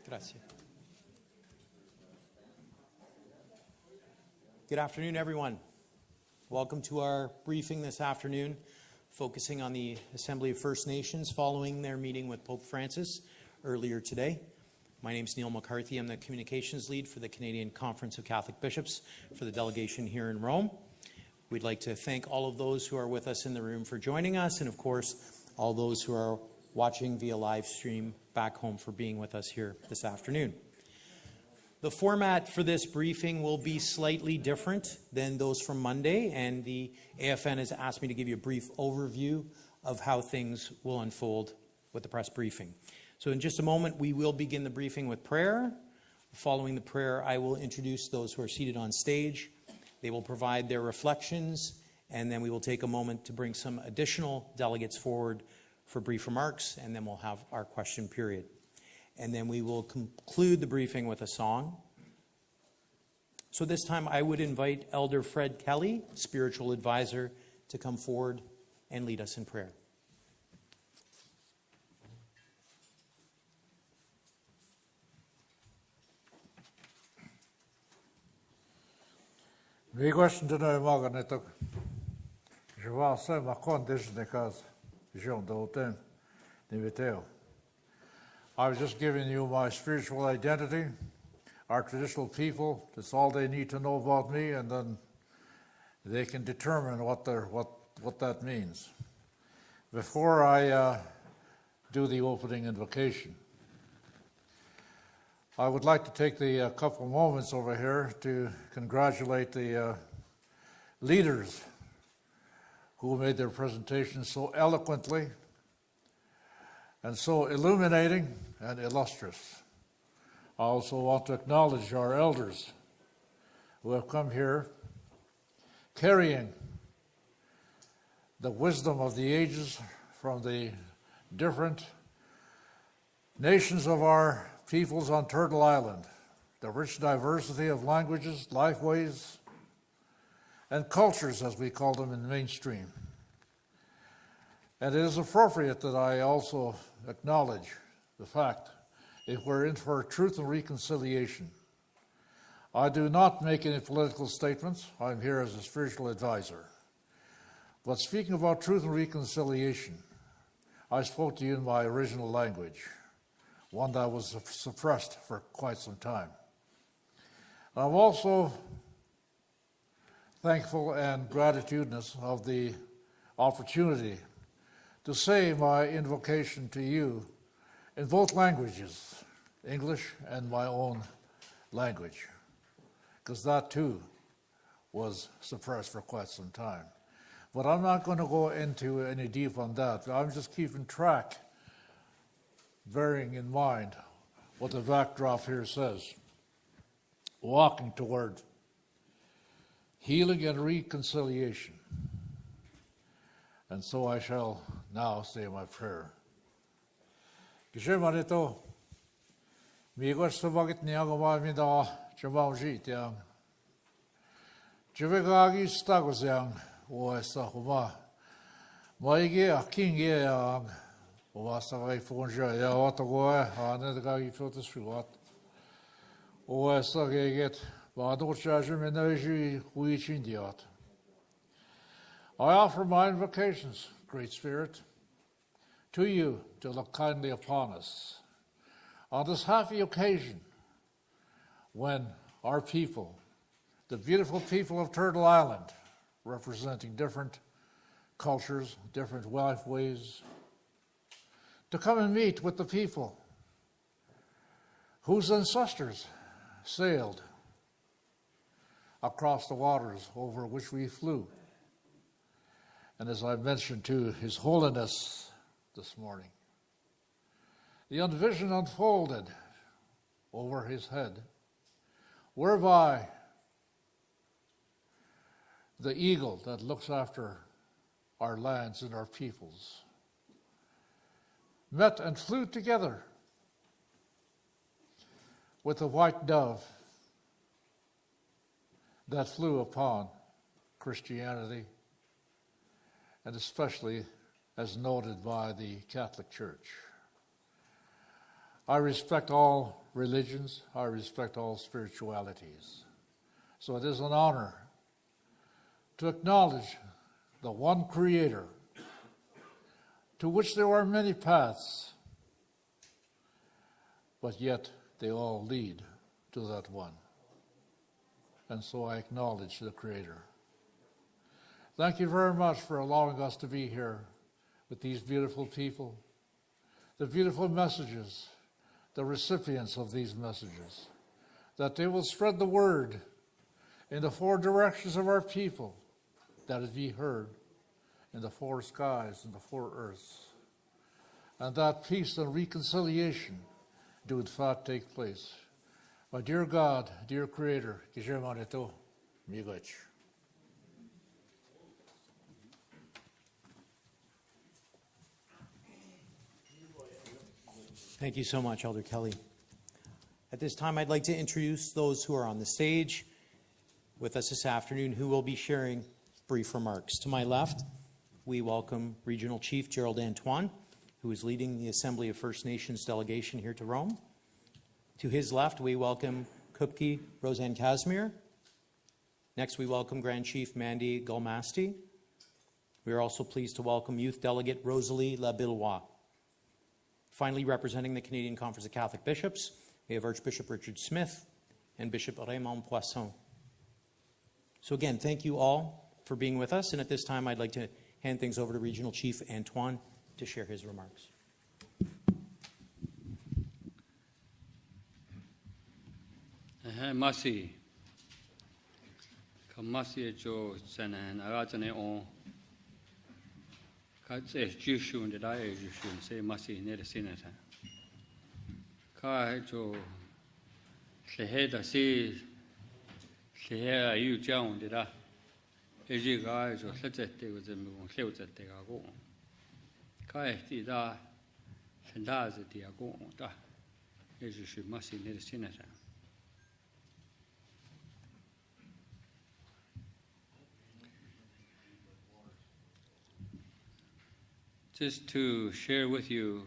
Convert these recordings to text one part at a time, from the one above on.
Gracias. Good afternoon, everyone. Welcome to our briefing this afternoon, focusing on the Assembly of First Nations following their meeting with Pope Francis earlier today. My name is Neil McCarthy. I'm the communications lead for the Canadian Conference of Catholic Bishops for the delegation here in Rome. We'd like to thank all of those who are with us in the room for joining us, and of course, all those who are watching via live stream back home for being with us here this afternoon. The format for this briefing will be slightly different than those from Monday, and the AFN has asked me to give you a brief overview of how things will unfold with the press briefing. So in just a moment, we will begin the briefing with prayer. Following the prayer, I will introduce those who are seated on stage. They will provide their reflections, and then we will take a moment to bring some additional delegates forward for brief remarks, and then we'll have our question period. And then we will conclude the briefing with a song. So this time I would invite Elder Fred Kelly, spiritual advisor, to come forward and lead us in prayer. We question to know Morgan it took. Je vois ça ma condition because Jean Dalton, I was just giving you my spiritual identity, our traditional people. That's all they need to know about me, and then they can determine what that means. Before I do the opening invocation, I would like to take the couple moments over here to congratulate the leaders who made their presentations so eloquently and so illuminating and illustrious. I also want to acknowledge our elders who have come here carrying the wisdom of the ages from the different nations of our peoples on Turtle Island, the rich diversity of languages, lifeways, and cultures, as we call them in the mainstream. And it is appropriate that I also acknowledge the fact if we're in for truth and reconciliation. I do not make any political statements. I'm here as a spiritual advisor. But speaking about truth and reconciliation, I spoke to you in my original language, one that was suppressed for quite some time. I'm also thankful and gratitudinous of the opportunity to say my invocation to you in both languages, English and my own language, because that too was suppressed for quite some time. But I'm not going to go into any deep on that. I'm just keeping track, bearing in mind what the backdrop here says, walking toward healing and reconciliation. And so I shall now say my prayer. Gishemarito, migos sabagit niagama mida chamauji tiang. Jivegagi stagoziang oesa huma. Maige akinge yang oasa gai fonja ya otagoe anedgagi fotosuat. Oesa geget badorchaje menaji huichindiat. I offer my invocations, Great Spirit, to you to look kindly upon us on this happy occasion when our people, the beautiful people of Turtle Island, representing different cultures, different ways, to come and meet with the people whose ancestors sailed across the waters over which we flew. And as I mentioned to His Holiness this morning, the vision unfolded over his head, whereby the eagle that looks after our lands and our peoples met and flew together with the white dove that flew upon Christianity, and especially as noted by the Catholic Church. I respect all religions. I respect all spiritualities. So it is an honor to acknowledge the one Creator, to which there are many paths, but yet they all lead to that one. And so I acknowledge the Creator. Thank you very much for allowing us to be here with these beautiful people, the beautiful messages, the recipients of these messages, that they will spread the word in the four directions of our people, that it be heard in the four skies and the four earths, and that peace and reconciliation do in fact take place. My dear God, dear Creator, Kishemanito, Miigach. Thank you so much, Elder Kelly. At this time, I'd like to introduce those who are on the stage with us this afternoon who will be sharing brief remarks. To my left, we welcome Regional Chief Gerald Antoine, who is leading the Assembly of First Nations delegation here to Rome. To his left, we welcome Kupki Roseanne Casimir. Next, we welcome Grand Chief Mandy Gulmasti. We are also pleased to welcome Youth Delegate Rosalie Labillois. Finally, representing the Canadian Conference of Catholic Bishops, we have Archbishop Richard Smith and Bishop Raymond Poisson. So again, thank you all for being with us. And at this time, I'd like to hand things over to Regional Chief Antoine to share his remarks. Masi, kamasi jo sanan aratane on. Katse jushun did I jushun say masi near the senator. Ka jo sheheda si shehea you down did I. Eji guy jo sete was a moon clouds at the go. Kai did I sendaz at the go. Da Eji masi near the senator. Just to share with you,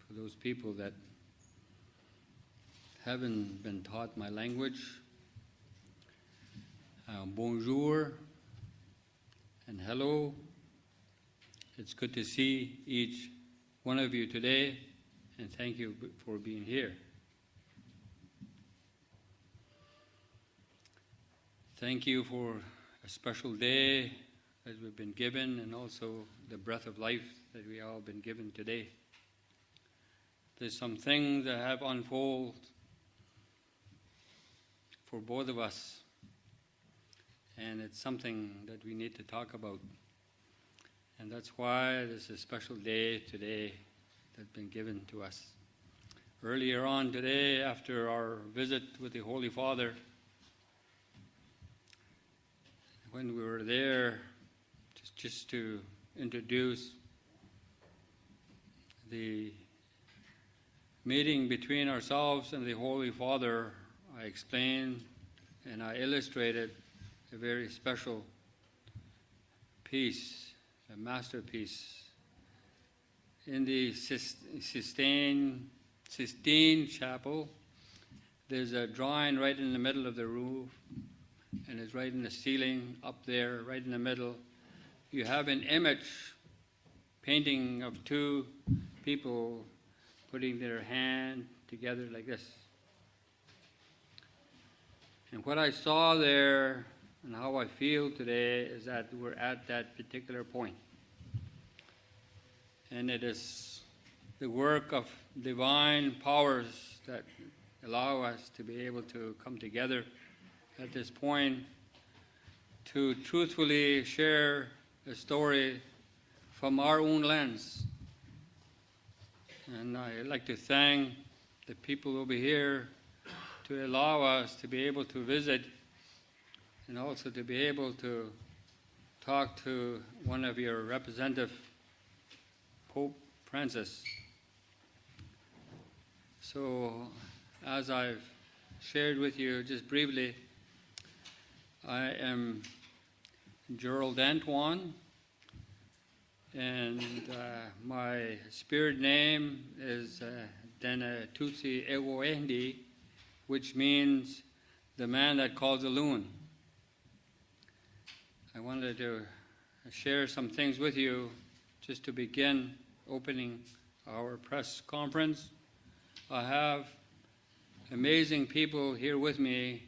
for those people that haven't been taught my language, bonjour and hello. It's good to see each one of you today, and thank you for being here. Thank you for a special day that we've been given, and also the breath of life that we all been given today. There's some things that have unfolded for both of us, and it's something that we need to talk about. And that's why there's a special day today that's been given to us. Earlier on today, after our visit with the Holy Father, when we were there, just to introduce the meeting between ourselves and the Holy Father, I explained and I illustrated a very special piece, a masterpiece. In the Sistine Chapel, there's a drawing right in the middle of the roof, and it's right in the ceiling up there, right in the middle. You have an image painting of two people putting their hand together like this. And what I saw there and how I feel today is that we're at that particular point. And it is the work of divine powers that allow us to be able to come together at this point to truthfully share a story from our own lens. And I'd like to thank the people over here to allow us to be able to visit and also to be able to talk to one of your representative, Pope Francis. So, as I've shared with you just briefly, I am Gerald Antoine, and my spirit name is Dena Tutsi Ewoendi, which means the man that calls a loon. I wanted to share some things with you just to begin opening our press conference. I have amazing people here with me,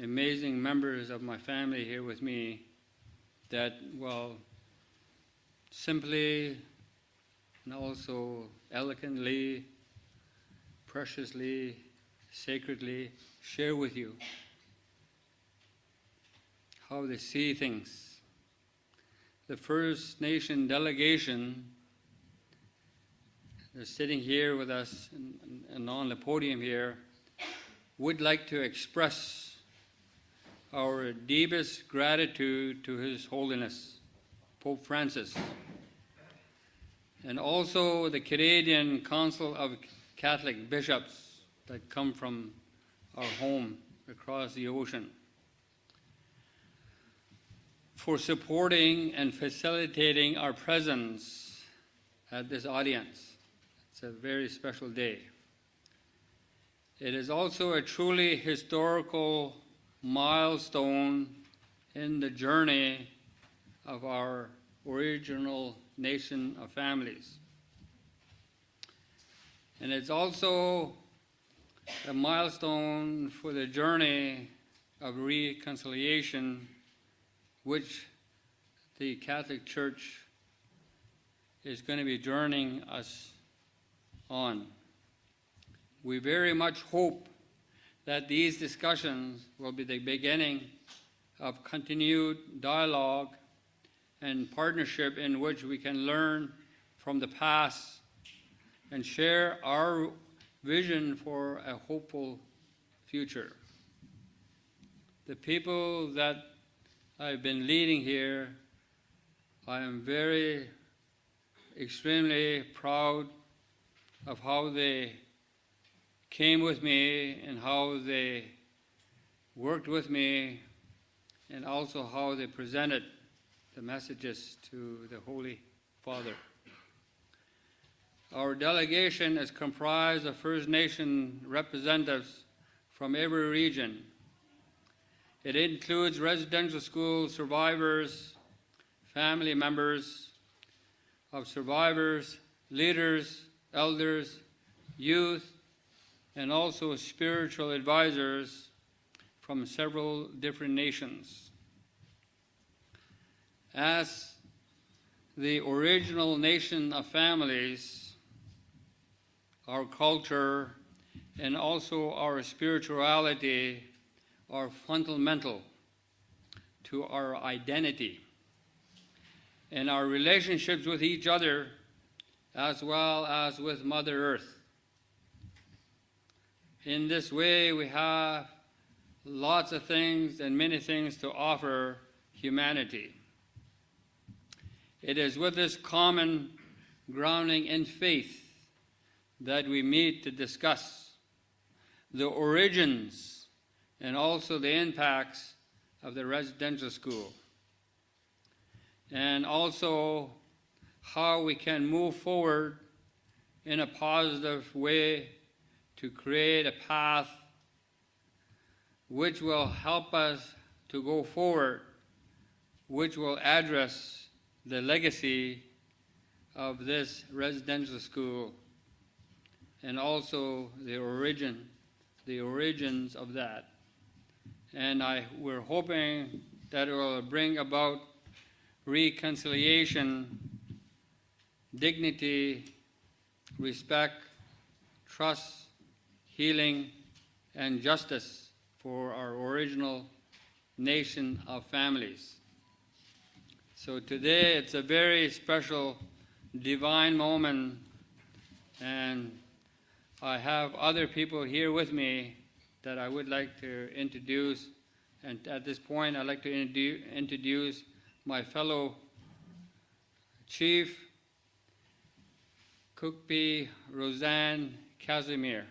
amazing members of my family here with me that will simply and also elegantly, preciously, sacredly share with you how they see things. The First Nation delegation that's sitting here with us and on the podium here would like to express our deepest gratitude to His Holiness, Pope Francis, and also the Canadian Council of Catholic Bishops that come from our home across the ocean, for supporting and facilitating our presence at this audience. It's a very special day. It is also a truly historical milestone in the journey of our original nation of families. And it's also a milestone for the journey of reconciliation which the Catholic Church is going to be journeying us on. We very much hope that these discussions will be the beginning of continued dialogue and partnership in which we can learn from the past and share our vision for a hopeful future. The people that I've been leading here, I am very, extremely proud of how they came with me and how they worked with me and also how they presented the messages to the Holy Father. Our delegation is comprised of First Nation representatives from every region. It includes residential school survivors, family members of survivors, leaders, elders, youth, and also spiritual advisors from several different nations. As the original nation of families, our culture and also our spirituality are fundamental to our identity and our relationships with each other as well as with Mother Earth. In this way, we have lots of things and many things to offer humanity. It is with this common grounding in faith that we meet to discuss the origins and also the impacts of the residential school, and also how we can move forward in a positive way to create a path which will help us to go forward, which will address the legacy of this residential school and also the origins of that. And we're hoping that it will bring about reconciliation, dignity, respect, trust, healing, and justice for our original nation of families. So today it's a very special divine moment, and I have other people here with me that I would like to introduce. And at this point, I'd like to introduce my fellow Chief, Cookby Roseanne Casimir.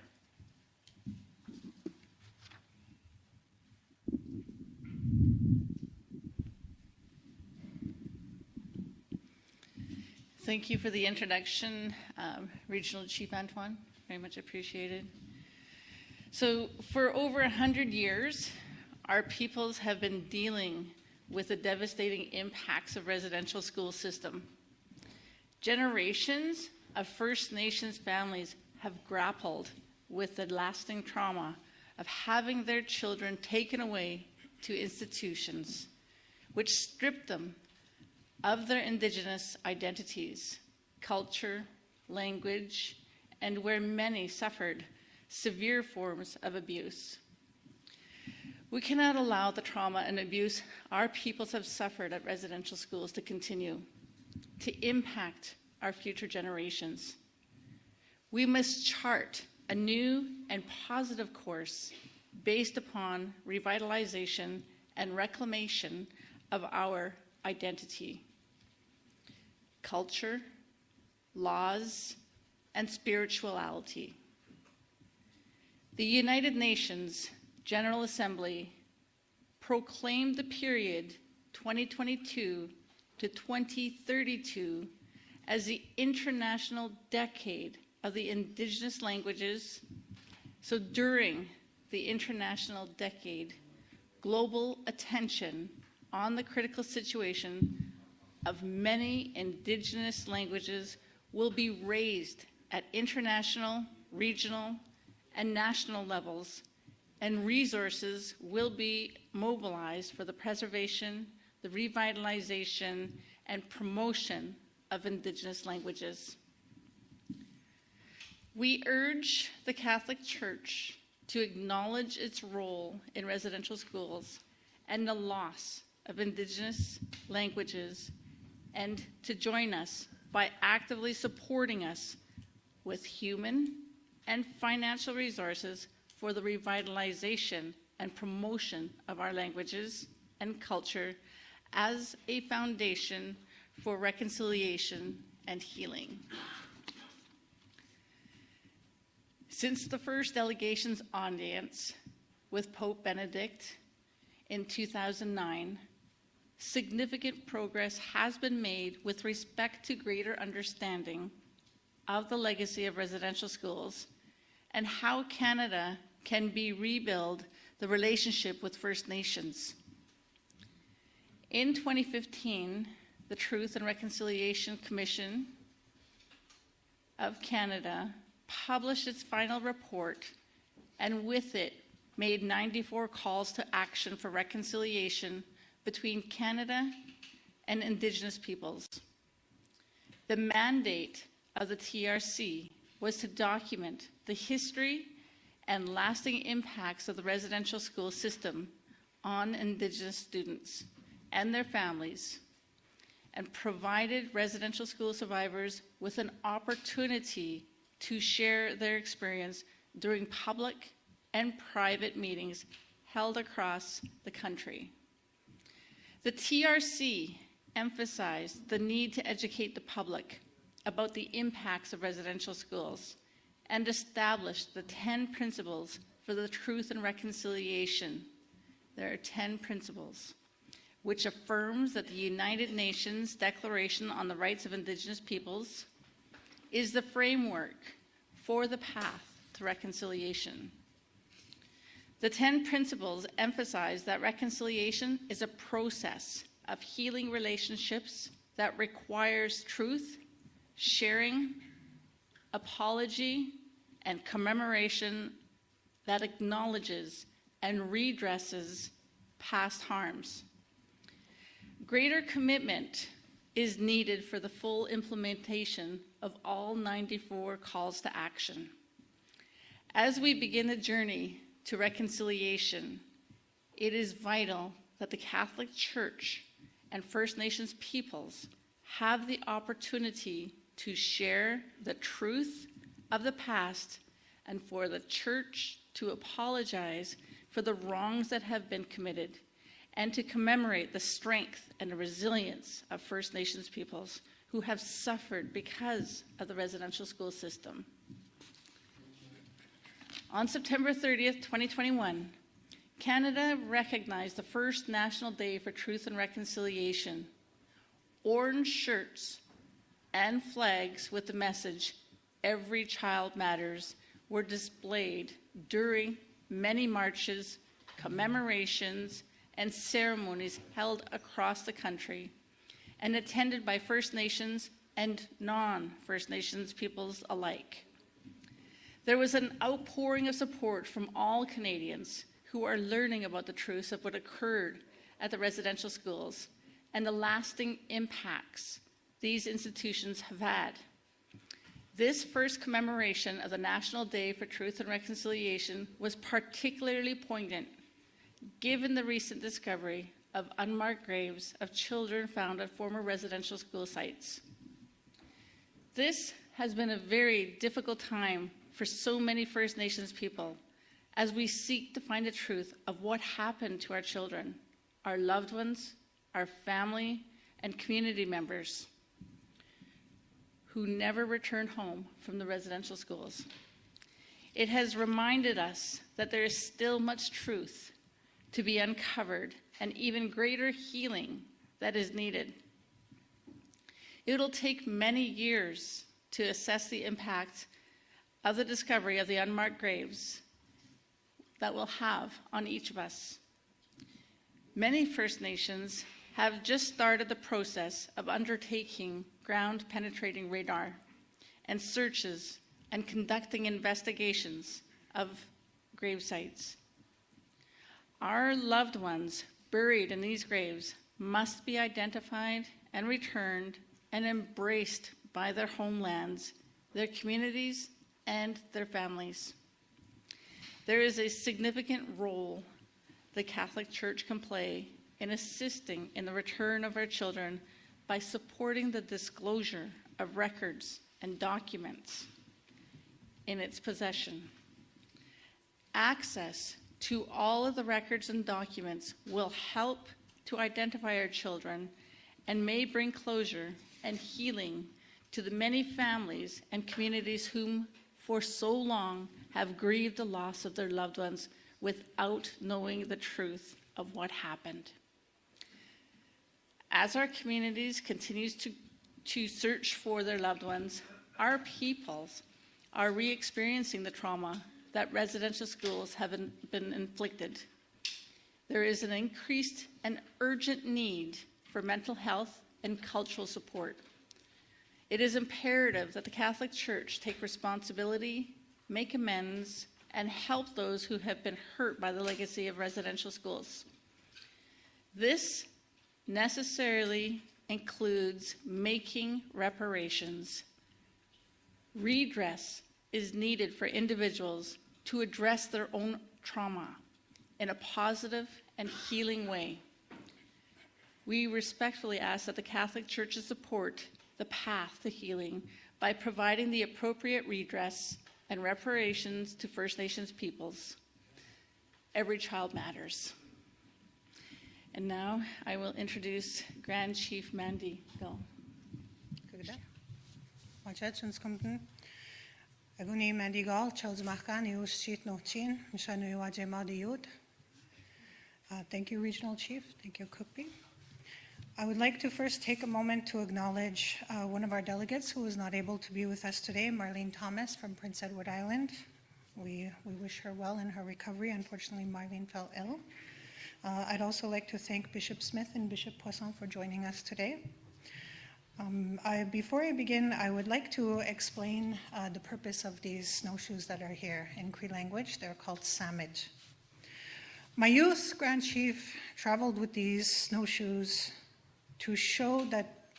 Thank you for the introduction, Regional Chief Antoine. Very much appreciated. So for over 100 years, our peoples have been dealing with the devastating impacts of residential school system. Generations of First Nations families have grappled with the lasting trauma of having their children taken away to institutions which strip them of their Indigenous identities, culture, language, and where many suffered severe forms of abuse. We cannot allow the trauma and abuse our peoples have suffered at residential schools to continue, to impact our future generations. We must chart a new and positive course based upon revitalization and reclamation of our identity, culture, laws, and spirituality. The United Nations General Assembly proclaimed the period 2022 to 2032 as the International Decade of the Indigenous Languages. So during the International Decade, global attention on the critical situation of many Indigenous languages will be raised at international, regional, and national levels, and resources will be mobilized for the preservation, the revitalization, and promotion of Indigenous languages. We urge the Catholic Church to acknowledge its role in residential schools and the loss of Indigenous languages, and to join us by actively supporting us with human and financial resources for the revitalization and promotion of our languages and culture as a foundation for reconciliation and healing. Since the first delegation's audience with Pope Benedict in 2009, significant progress has been made with respect to greater understanding of the legacy of residential schools and how Canada can rebuild the relationship with First Nations. In 2015, the Truth and Reconciliation Commission of Canada published its final report, and with it made 94 calls to action for reconciliation between Canada and Indigenous peoples. The mandate of the TRC was to document the history and lasting impacts of the residential school system on Indigenous students and their families, and provided residential school survivors with an opportunity to share their experience during public and private meetings held across the country. The TRC emphasized the need to educate the public about the impacts of residential schools and established the 10 principles for the truth and reconciliation. There are 10 principles, which affirms that the United Nations Declaration on the Rights of Indigenous Peoples is the framework for the path to reconciliation. The 10 principles emphasize that reconciliation is a process of healing relationships that requires truth, sharing, apology, and commemoration that acknowledges and redresses past harms. Greater commitment is needed for the full implementation of all 94 calls to action. As we begin a journey to reconciliation, it is vital that the Catholic Church and First Nations peoples have the opportunity to share the truth of the past and for the Church to apologize for the wrongs that have been committed and to commemorate the strength and the resilience of First Nations peoples who have suffered because of the residential school system. On September 30th, 2021, Canada recognized the first National Day for Truth and Reconciliation. Orange shirts and flags with the message, Every Child Matters were displayed during many marches, commemorations, and ceremonies held across the country and attended by First Nations and non-First Nations peoples alike. There was an outpouring of support from all Canadians who are learning about the truths of what occurred at the residential schools and the lasting impacts these institutions have had. This first commemoration of the National Day for Truth and Reconciliation was particularly poignant given the recent discovery of unmarked graves of children found at former residential school sites. This has been a very difficult time for so many First Nations people as we seek to find the truth of what happened to our children, our loved ones, our family, and community members who never returned home from the residential schools. It has reminded us that there is still much truth to be uncovered and even greater healing that is needed. It will take many years to assess the impact of the discovery of the unmarked graves that will have on each of us. Many First Nations have just started the process of undertaking ground-penetrating radar and searches and conducting investigations of grave sites. Our loved ones buried in these graves must be identified and returned and embraced by their homelands, their communities, and their families. There is a significant role the Catholic Church can play in assisting in the return of our children by supporting the disclosure of records and documents in its possession. Access to all of the records and documents will help to identify our children and may bring closure and healing to the many families and communities whom for so long have grieved the loss of their loved ones without knowing the truth of what happened. As our communities continue to search for their loved ones, our peoples are re-experiencing the trauma that residential schools have been inflicted. There is an increased and urgent need for mental health and cultural support. It is imperative that the Catholic Church take responsibility, make amends, and help those who have been hurt by the legacy of residential schools. This necessarily includes making reparations. Redress is needed for individuals to address their own trauma in a positive and healing way. We respectfully ask that the Catholic Church support the path to healing by providing the appropriate redress and reparations to First Nations peoples. Every child matters. And now I will introduce Grand Chief Mandy Gull. Aguni Mandigal, Charles Marcan, Yus Sheet Nochin, Mishanu Wajema Diud. Thank you, Regional Chief. Thank you, Cookby. I would like to first take a moment to acknowledge one of our delegates who was not able to be with us today, Marlene Thomas from Prince Edward Island. We wish her well in her recovery. Unfortunately, Marlene fell ill. I'd also like to thank Bishop Smith and Bishop Poisson for joining us today. Before I begin, I would like to explain the purpose of these snowshoes that are here. In Cree language, they're called samaj. My youth Grand Chief traveled with these snowshoes to show that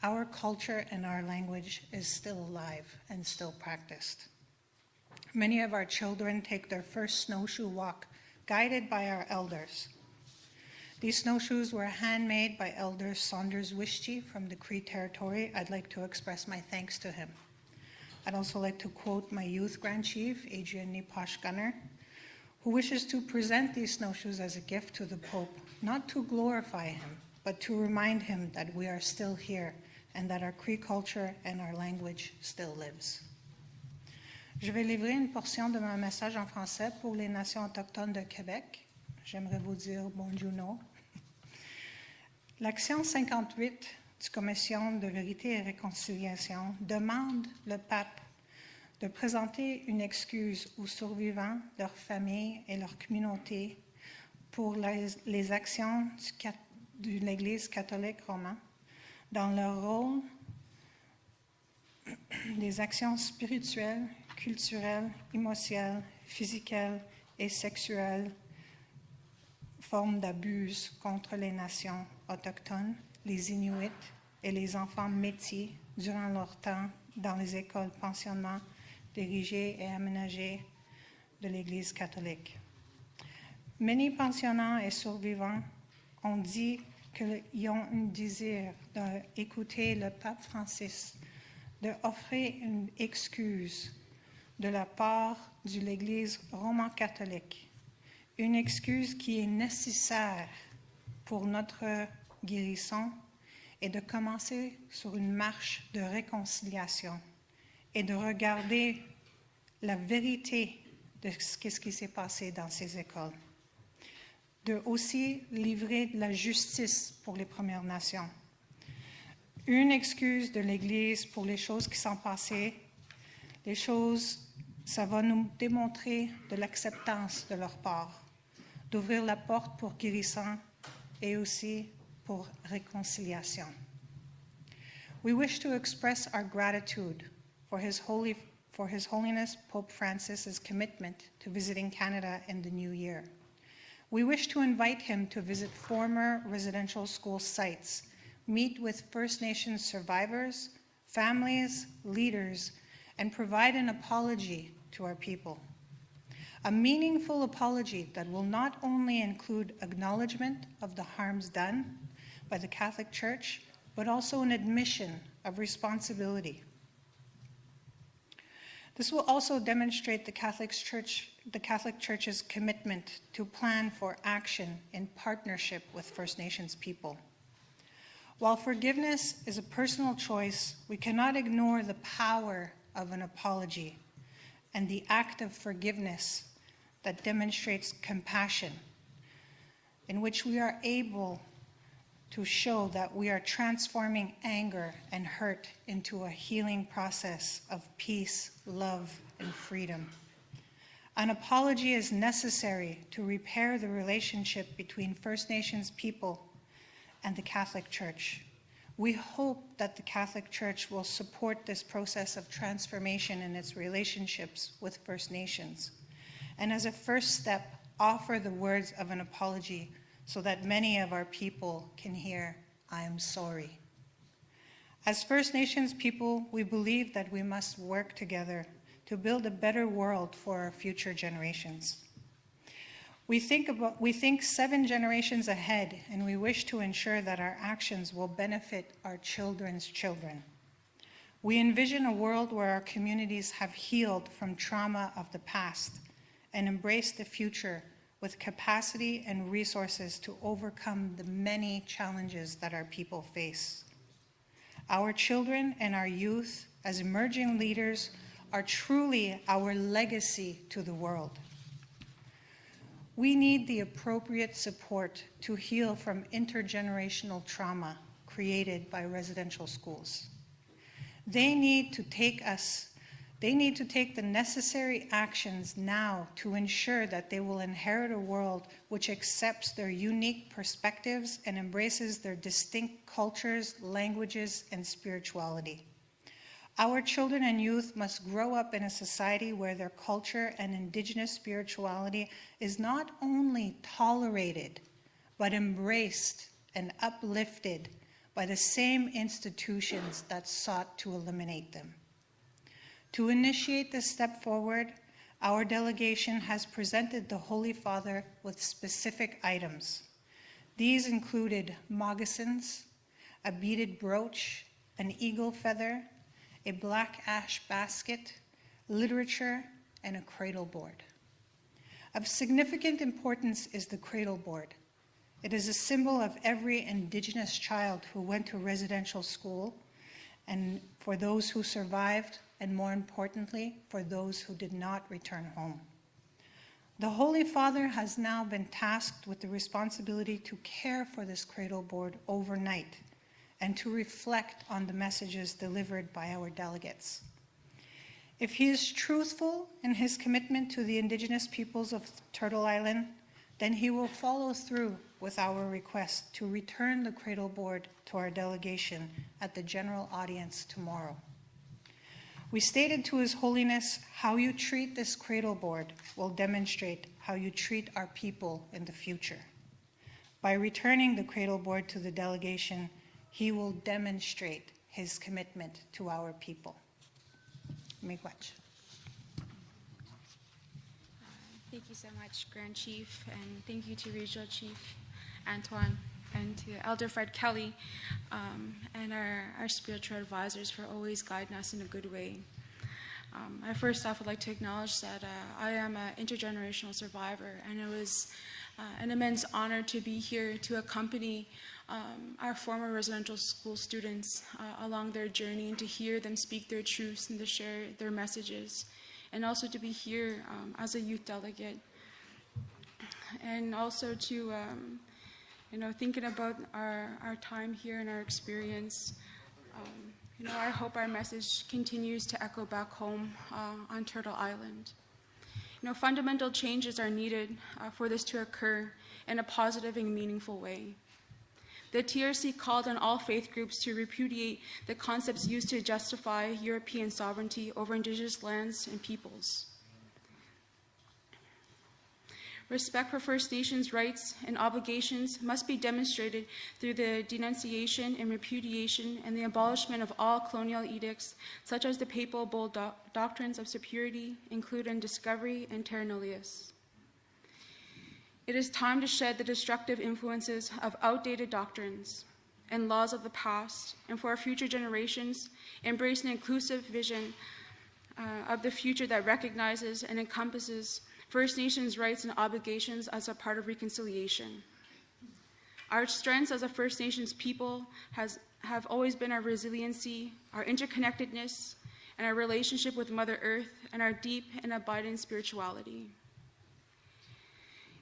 our culture and our language is still alive and still practiced. Many of our children take their first snowshoe walk guided by our elders. These snowshoes were handmade by Elder Saunders Wishchi from the Cree territory. I'd like to express my thanks to him. I'd also like to quote my youth Grand Chief, Adrian Niposh Gunner, who wishes to present these snowshoes as a gift to the Pope, not to glorify him, but to remind him that we are still here and that our Cree culture and our language still lives. Je vais livrer une portion de mon message en français pour les nations autochtones de Québec. J'aimerais vous dire bonjour. L'action 58 du Commission de vérité et réconciliation demande le pape de présenter une excuse aux survivants, leurs familles et leurs communautés pour les actions de l'Église catholique romaine dans leur rôle des actions spirituelles, culturelles, émotionnelles, physiques et sexuelles, formes d'abus contre les nations autochtones, les Inuits et les enfants métis durant leur temps dans les écoles pensionnements dirigées et aménagées de l'Église catholique. Many pensionnats et survivants ont dit qu'ils ont un désir d'écouter le pape Francis, d'offrir une excuse de la part de l'Église romaine catholique, une excuse qui est nécessaire pour notre guérison et de commencer sur une marche de réconciliation et de regarder la vérité de ce qui s'est passé dans ces écoles. De aussi livrer de la justice pour les Premières Nations. Une excuse de l'Église pour les choses qui sont passées. Les choses, ça va nous démontrer de l'acceptance de leur part, d'ouvrir la porte pour guérison et aussi pour réconciliation. We wish to express our gratitude for His Holiness Pope Francis's commitment to visiting Canada in the new year. We wish to invite him to visit former residential school sites, meet with First Nations survivors, families, leaders, and provide an apology to our people. A meaningful apology that will not only include acknowledgement of the harms done by the Catholic Church, but also an admission of responsibility. This will also demonstrate the Catholic Church's commitment to plan for action in partnership with First Nations people. While forgiveness is a personal choice, we cannot ignore the power of an apology and the act of forgiveness that demonstrates compassion, in which we are able to show that we are transforming anger and hurt into a healing process of peace, love, and freedom. An apology is necessary to repair the relationship between First Nations people and the Catholic Church. We hope that the Catholic Church will support this process of transformation in its relationships with First Nations, and as a first step, offer the words of an apology so that many of our people can hear, "I am sorry." As First Nations people, we believe that we must work together to build a better world for our future generations. We think 7 generations ahead, and we wish to ensure that our actions will benefit our children's children. We envision a world where our communities have healed from trauma of the past and embrace the future with capacity and resources to overcome the many challenges that our people face. Our children and our youth, as emerging leaders, are truly our legacy to the world. We need the appropriate support to heal from intergenerational trauma created by residential schools. They need to take the necessary actions now to ensure that they will inherit a world which accepts their unique perspectives and embraces their distinct cultures, languages, and spirituality. Our children and youth must grow up in a society where their culture and Indigenous spirituality is not only tolerated, but embraced and uplifted by the same institutions that sought to eliminate them. To initiate this step forward, our delegation has presented the Holy Father with specific items. These included moccasins, a beaded brooch, an eagle feather, a black ash basket, literature, and a cradle board. Of significant importance is the cradle board. It is a symbol of every Indigenous child who went to residential school, and for those who survived, and more importantly, for those who did not return home. The Holy Father has now been tasked with the responsibility to care for this cradle board overnight and to reflect on the messages delivered by our delegates. If he is truthful in his commitment to the Indigenous peoples of Turtle Island, then he will follow through with our request to return the cradle board to our delegation at the general audience tomorrow. We stated to His Holiness, how you treat this cradle board will demonstrate how you treat our people in the future. By returning the cradle board to the delegation, he will demonstrate his commitment to our people. Miigwech. Thank you so much, Grand Chief, and thank you to Regional Chief Antoine and to Elder Fred Kelly and our spiritual advisors for always guiding us in a good way. I first off would like to acknowledge that I am an intergenerational survivor, and it was an immense honor to be here to accompany our former residential school students along their journey and to hear them speak their truths and to share their messages, and also to be here as a youth delegate, and also to thinking about our time here and our experience. I hope our message continues to echo back home on Turtle Island. Fundamental changes are needed for this to occur in a positive and meaningful way. The TRC called on all faith groups to repudiate the concepts used to justify European sovereignty over Indigenous lands and peoples. Respect for First Nations rights and obligations must be demonstrated through the denunciation and repudiation and the abolishment of all colonial edicts, such as the Papal Bull doctrines of superiority, including discovery and terra nullius. It is time to shed the destructive influences of outdated doctrines and laws of the past, and for our future generations, embrace an inclusive vision of the future that recognizes and encompasses First Nations rights and obligations as a part of reconciliation. Our strengths as a First Nations people have always been our resiliency, our interconnectedness, and our relationship with Mother Earth, and our deep and abiding spirituality.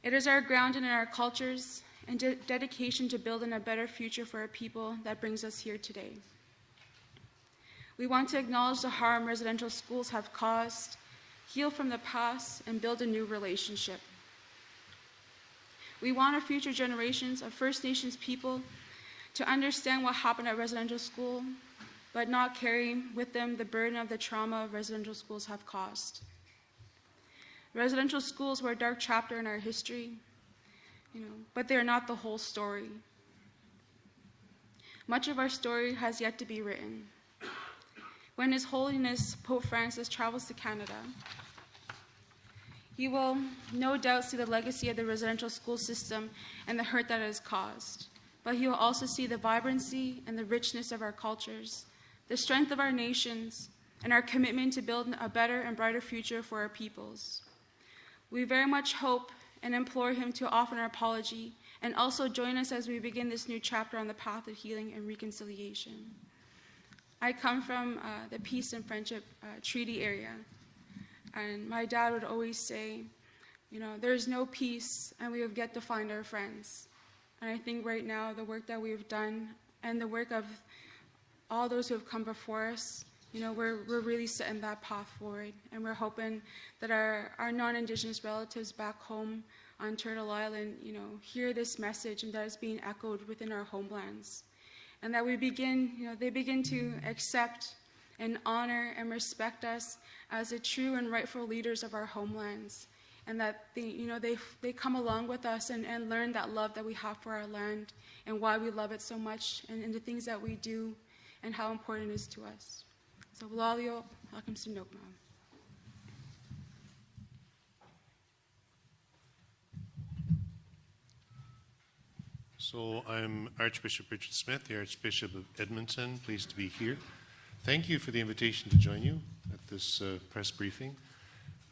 It is our grounding in our cultures and dedication to building a better future for our people that brings us here today. We want to acknowledge the harm residential schools have caused, heal from the past, and build a new relationship. We want our future generations of First Nations people to understand what happened at residential school, but not carry with them the burden of the trauma residential schools have caused. Residential schools were a dark chapter in our history, but they are not the whole story. Much of our story has yet to be written. When His Holiness Pope Francis travels to Canada, he will no doubt see the legacy of the residential school system and the hurt that it has caused. But he will also see the vibrancy and the richness of our cultures, the strength of our nations, and our commitment to building a better and brighter future for our peoples. We very much hope and implore him to offer an apology and also join us as we begin this new chapter on the path of healing and reconciliation. I come from the Peace and Friendship Treaty area, and my dad would always say, there's no peace and we have yet to find our friends. And I think right now the work that we've done and the work of all those who have come before us, we're really setting that path forward, and we're hoping that our non-Indigenous relatives back home on Turtle Island, hear this message and that it's being echoed within our homelands. And that they begin to accept and honor and respect us as the true and rightful leaders of our homelands, and that they come along with us and learn that love that we have for our land and why we love it so much, and the things that we do and how important it is to us. So, Walalio, welcome to Nokma. So I'm Archbishop Richard Smith, the Archbishop of Edmonton. Pleased to be here. Thank you for the invitation to join you at this press briefing.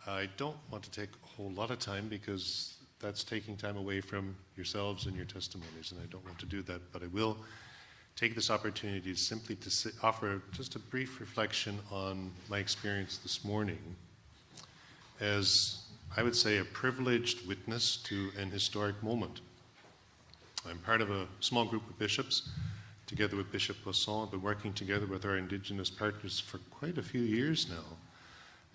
I don't want to take a whole lot of time because that's taking time away from yourselves and your testimonies, and I don't want to do that, but I will take this opportunity simply to offer just a brief reflection on my experience this morning as, I would say, a privileged witness to an historic moment. I'm part of a small group of bishops, together with Bishop Poisson. I've been working together with our Indigenous partners for quite a few years now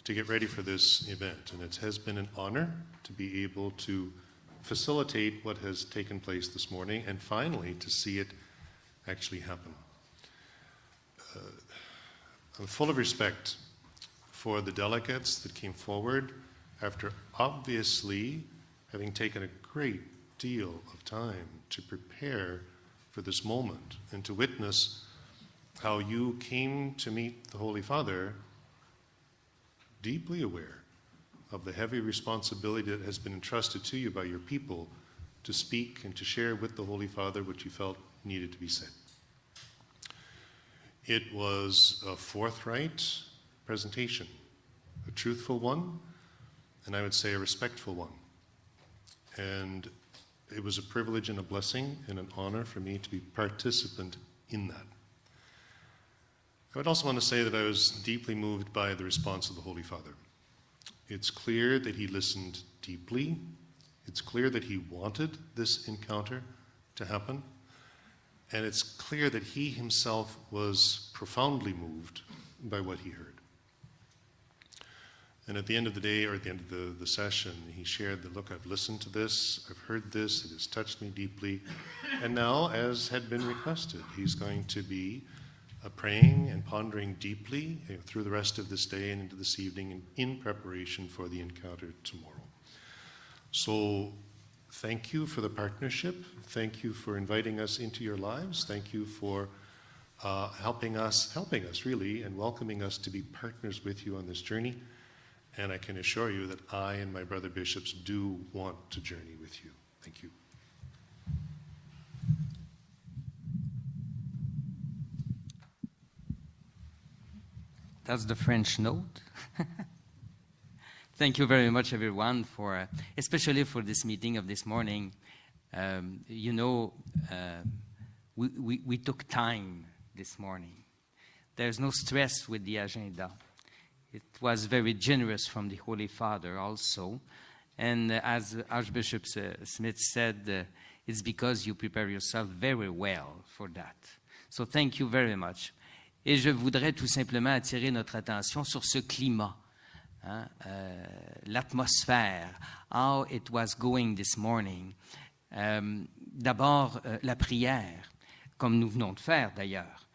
to get ready for this event. And it has been an honor to be able to facilitate what has taken place this morning and finally to see it actually happen. I'm full of respect for the delegates that came forward after obviously having taken a great deal of time to prepare for this moment and to witness how you came to meet the Holy Father deeply aware of the heavy responsibility that has been entrusted to you by your people to speak and to share with the Holy Father what you felt needed to be said. It was a forthright presentation, a truthful one, and I would say a respectful one. And it was a privilege and a blessing and an honor for me to be participant in that. I would also want to say that I was deeply moved by the response of the Holy Father. It's clear that he listened deeply. It's clear that he wanted this encounter to happen. And it's clear that he himself was profoundly moved by what he heard. And at the end of the day, or at the end of the session, he shared that, look, I've listened to this, I've heard this, it has touched me deeply. And now, as had been requested, he's going to be praying and pondering deeply through the rest of this day and into this evening in preparation for the encounter tomorrow. So thank you for the partnership. Thank you for inviting us into your lives. Thank you for helping us really, and welcoming us to be partners with you on this journey. And I can assure you that I and my brother bishops do want to journey with you. Thank you. That's the French note. Thank you very much, everyone, for especially for this meeting of this morning. We took time this morning. There's no stress with the agenda. It was very generous from the Holy Father also. And as Archbishop Smith said, it's because you prepare yourself very well for that. So thank you very much. Et je voudrais tout simplement attirer notre attention sur ce climat, l'atmosphère, how it was going this morning. D'abord, la prière, comme nous venons de faire d'ailleurs.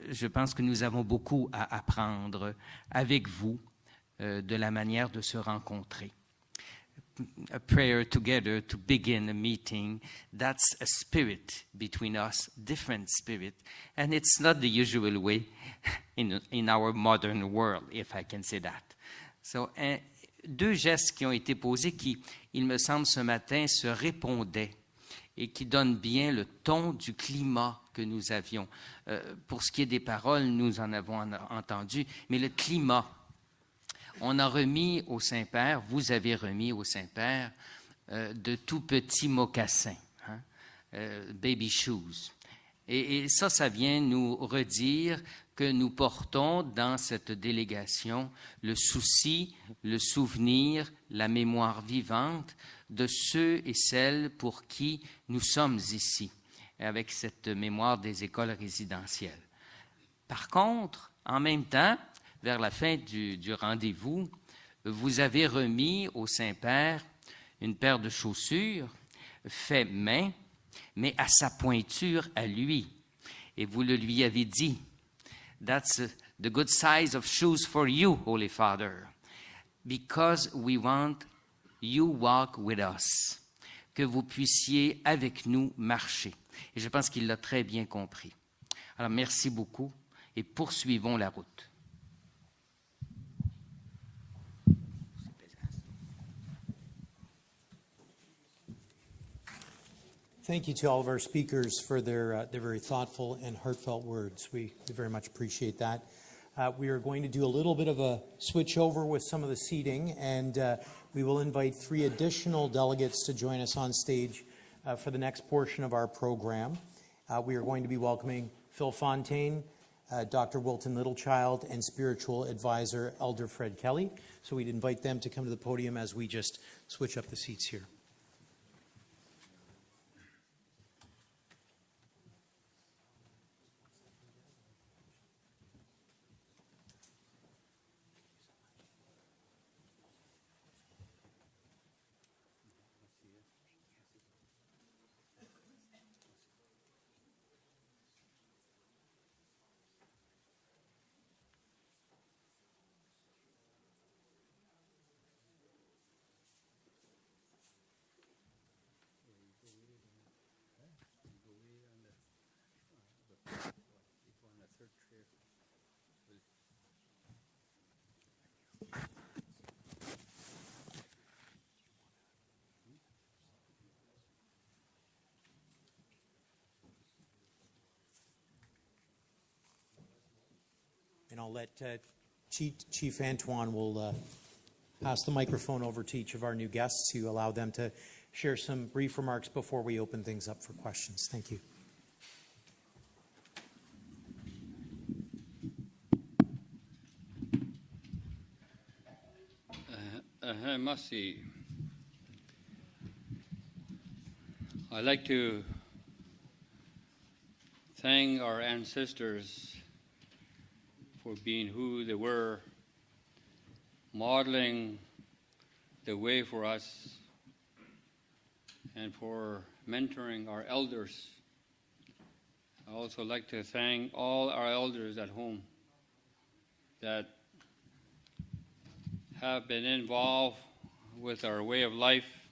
Je pense que nous avons beaucoup à apprendre avec vous de la manière de se rencontrer. A prayer together to begin a meeting, that's a spirit between us, different spirit, and it's not the usual way in our modern world, if I can say that. So, deux gestes qui ont été posés qui, il me semble, ce matin se répondaient et qui donnent bien le ton du climat que nous avions. Pour ce qui est des paroles, nous en avons entendu, mais le climat, on a remis au Saint-Père, vous avez remis au Saint-Père de tout petits mocassins, baby shoes. Et ça vient nous redire que nous portons dans cette délégation le souci, le souvenir, la mémoire vivante de ceux et celles pour qui nous sommes ici, avec cette mémoire des écoles résidentielles. Par contre, en même temps, vers la fin du rendez-vous, vous avez remis au Saint-Père une paire de chaussures fait main, mais à sa pointure à lui. Et vous le lui avez dit. That's the good size of shoes for you, Holy Father, because we want you walk with us, que vous puissiez avec nous marcher. Et je pense qu'il l'a très bien compris. Alors, merci beaucoup et poursuivons la route. Thank you to all of our speakers for their very thoughtful and heartfelt words. We very much appreciate that. We are going to do a little bit of a switch over with some of the seating, and we will invite 3 additional delegates to join us on stage for the next portion of our program. We are going to be welcoming Phil Fontaine, Dr. Wilton Littlechild, and spiritual advisor Elder Fred Kelly. So we'd invite them to come to the podium as we just switch up the seats here. And I'll let Chief Antoine will pass the microphone over to each of our new guests to allow them to share some brief remarks before we open things up for questions. Thank you. Masi. I'd like to thank our ancestors for being who they were, modeling the way for us, and for mentoring our elders. I also like to thank all our elders at home that have been involved with our way of life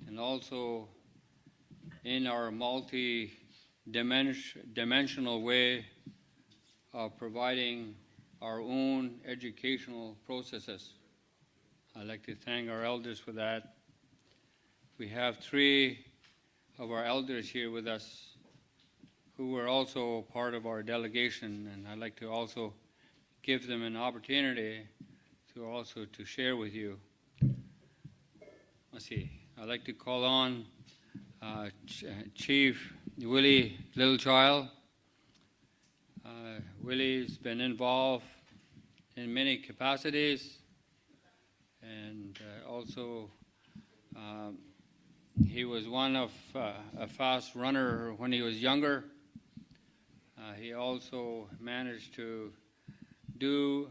and also in our multi-dimensional way of providing our own educational processes. I'd like to thank our elders for that. We have 3 of our elders here with us who were also part of our delegation, and I'd like to also give them an opportunity to share with you. Let's see. I'd like to call on Chief Willie Littlechild. Willie's been involved in many capacities, and also he was one of a fast runner when he was younger. He also managed to do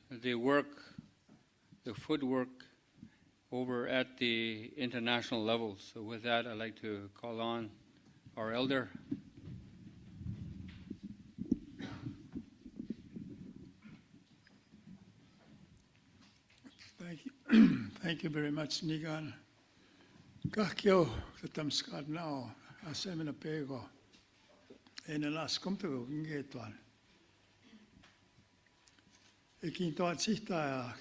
the work, the footwork, over at the international level. So with that, I'd like to call on our elder. Thank you. Thank you very much, Nigan. Kakyo tatamskad now, asemina pego. En alas kumtago ngetuan. Ikinto atsihta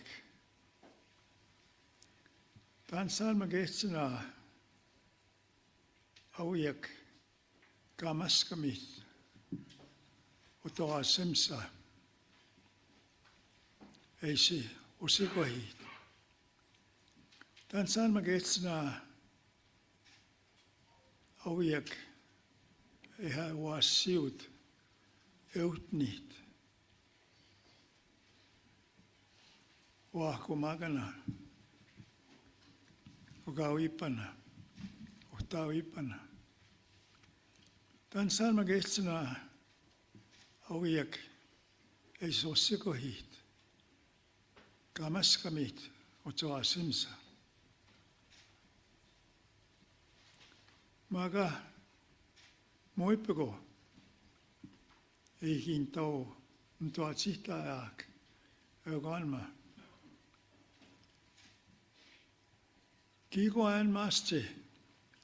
Tan salma getsina awiyak kamaskamit utoa simsa eisi usikohit. Tan salma getsina awiyak eha wasiut eutnit wakumagana Ugawipana, Utawipana. Tan salma getsina awiyak eisosikohit, kamaskamit, otoa simsa. Maga moipego eikintau ntoa tsihtaak euganma. Kiko an maste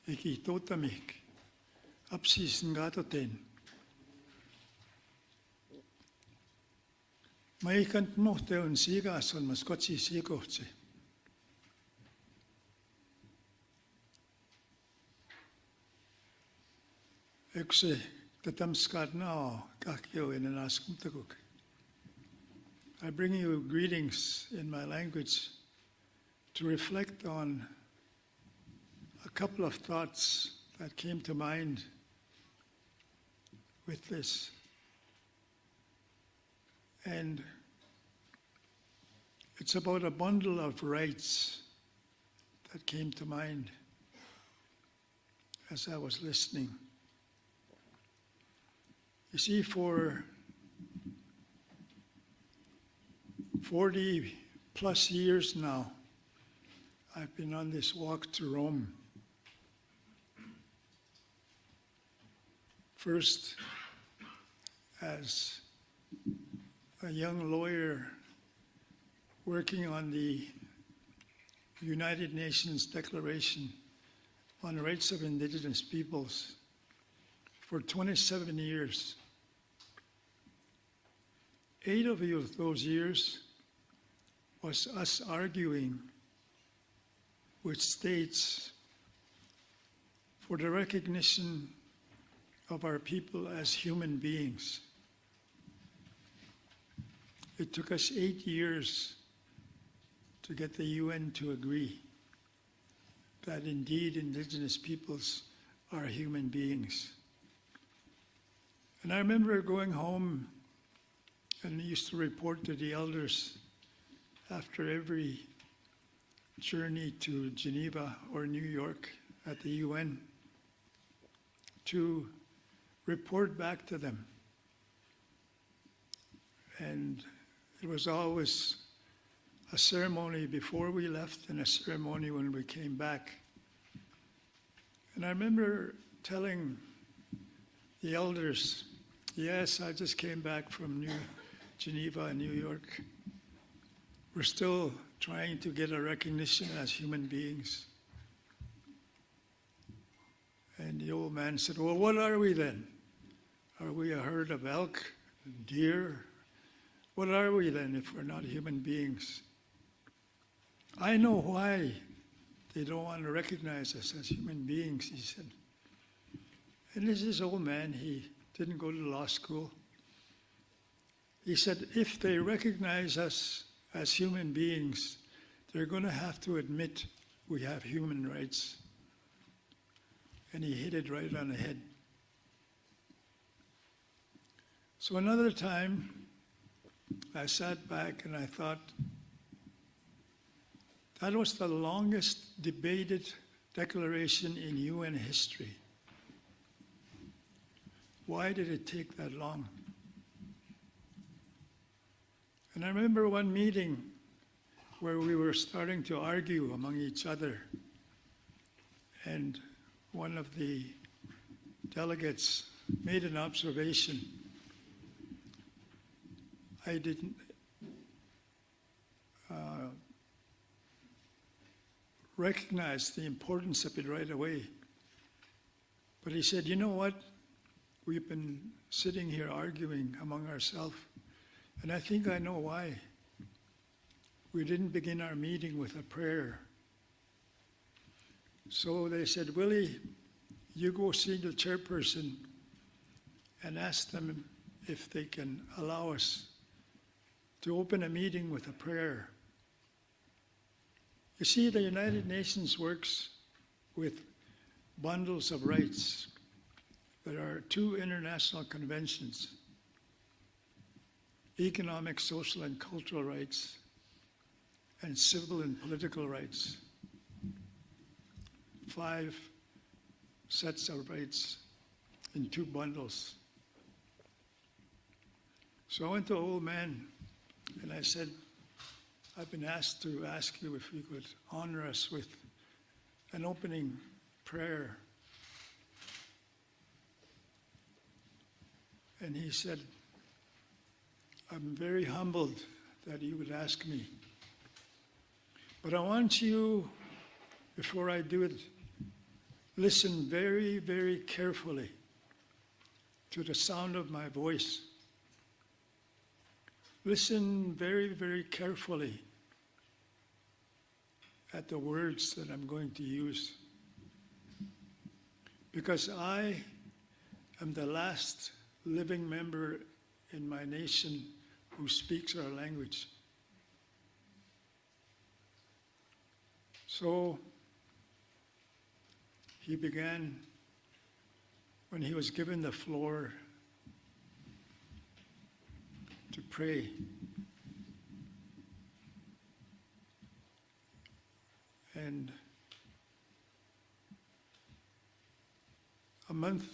eki totamik apsis ngatoten. Mai kant nohte on sigas on mas kotsi sikohtse. Ekse tatamskad nao kakyo in an askumtakuk. I bring you greetings in my language to reflect on a couple of thoughts that came to mind with this. And it's about a bundle of rights that came to mind as I was listening. You see, for 40 plus years now, I've been on this walk to Rome. First, as a young lawyer working on the United Nations Declaration on the Rights of Indigenous Peoples for 27 years. 8 of those years was us arguing with states for the recognition of our people as human beings. It took us 8 years to get the UN to agree that indeed indigenous peoples are human beings. And I remember going home and I used to report to the elders after every journey to Geneva or New York at the UN to report back to them. And it was always a ceremony before we left and a ceremony when we came back. And I remember telling the elders, yes, I just came back from Geneva and New York. We're still trying to get a recognition as human beings. And the old man said, well, what are we then? Are we a herd of elk, deer? What are we then if we're not human beings? I know why they don't want to recognize us as human beings, he said. And this is old man, he didn't go to law school. He said, if they recognize us as human beings, they're going to have to admit we have human rights. And he hit it right on the head. So another time, I sat back and I thought, that was the longest debated declaration in UN history. Why did it take that long? And I remember one meeting where we were starting to argue among each other, and one of the delegates made an observation. I didn't recognize the importance of it right away. But he said, you know what? We've been sitting here arguing among ourselves, and I think I know why. We didn't begin our meeting with a prayer. So they said, Willie, you go see the chairperson and ask them if they can allow us to open a meeting with a prayer. You see, the United Nations works with bundles of rights. There are 2 international conventions: economic, social, and cultural rights, and civil and political rights. 5 sets of rights in 2 bundles. So I went to old man and I said, I've been asked to ask you if you could honor us with an opening prayer. And he said, I'm very humbled that you would ask me. But I want you, before I do it, listen very, very carefully to the sound of my voice. Listen very, very carefully at the words that I'm going to use. Because I am the last living member in my nation who speaks our language. So he began, when he was given the floor, to pray. And a month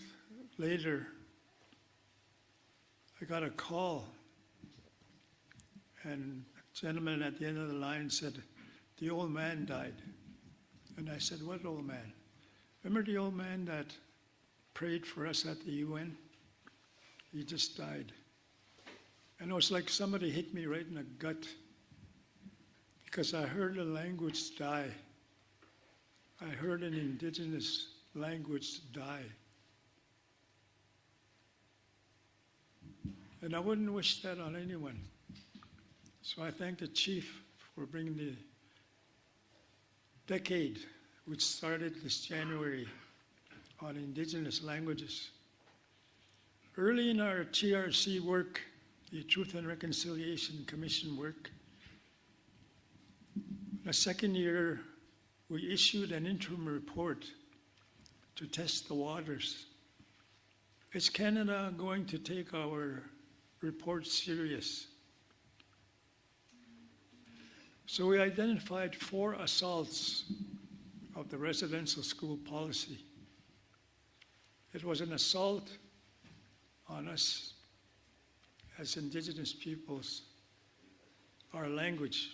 later, I got a call, and a gentleman at the end of the line said, the old man died. And I said, what old man? Remember the old man that prayed for us at the UN? He just died. And it was like somebody hit me right in the gut, because I heard a language die. I heard an indigenous language die. And I wouldn't wish that on anyone. So I thank the chief for bringing the decade, which started this January, on indigenous languages. Early in our TRC work, the Truth and Reconciliation Commission work. The second year, we issued an interim report to test the waters. Is Canada going to take our report serious? So we identified 4 assaults of the residential school policy. It was an assault on us as Indigenous peoples, our language,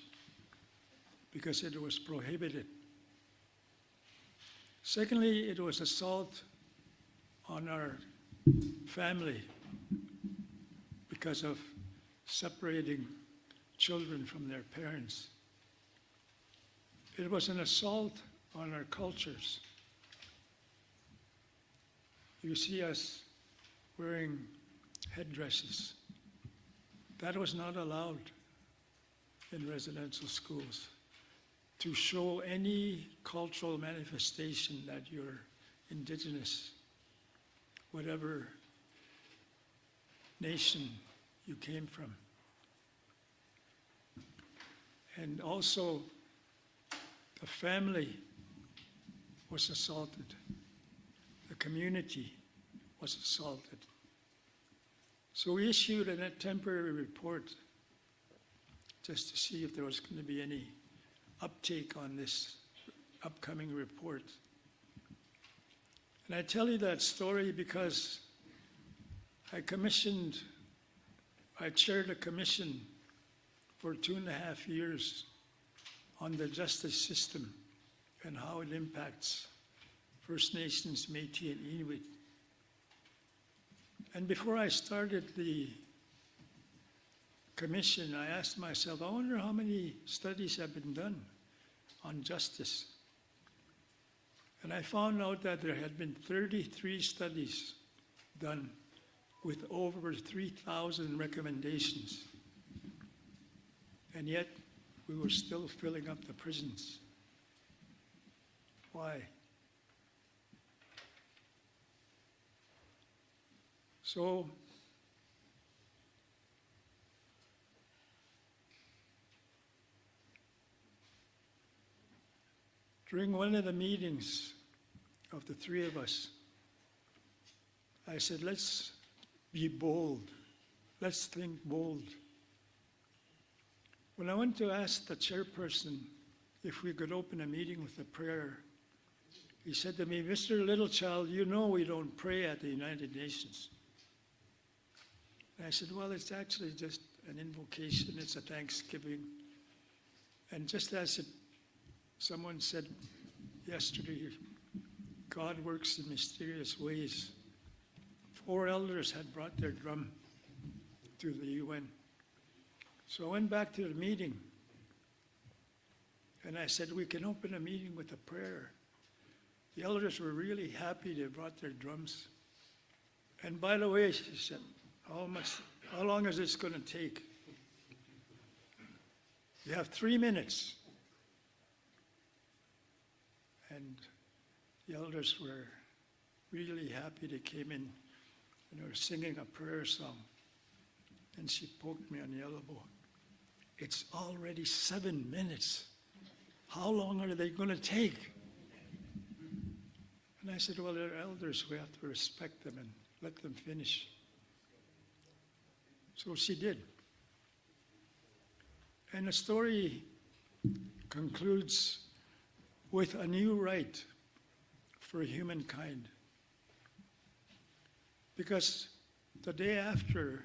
because it was prohibited. Secondly, it was assault on our family because of separating children from their parents. It was an assault on our cultures. You see us wearing headdresses. That was not allowed in residential schools, to show any cultural manifestation that you're Indigenous, whatever nation you came from. And also, the family was assaulted. The community was assaulted. So we issued a temporary report just to see if there was going to be any uptake on this upcoming report. And I tell you that story because I chaired a commission for 2.5 years on the justice system and how it impacts First Nations, Métis, and Inuit. And before I started the commission, I asked myself, I wonder how many studies have been done on justice. And I found out that there had been 33 studies done with over 3,000 recommendations. And yet, we were still filling up the prisons. Why? So, during one of the meetings of the 3 of us, I said, let's be bold. Let's think bold. When I went to ask the chairperson if we could open a meeting with a prayer, he said to me, Mr. Littlechild, you know we don't pray at the United Nations. And I said, well, it's actually just an invocation. It's a thanksgiving. And just as someone said yesterday, God works in mysterious ways. 4 elders had brought their drum to the UN. So I went back to the meeting, and I said, we can open a meeting with a prayer. The elders were really happy they brought their drums. And by the way, she said, how long is this going to take? You have 3 minutes. And the elders were really happy. They came in and they were singing a prayer song. And she poked me on the elbow. It's already 7 minutes. How long are they going to take? And I said, well, they're elders. We have to respect them and let them finish. So she did. And the story concludes with a new right for humankind. Because the day after,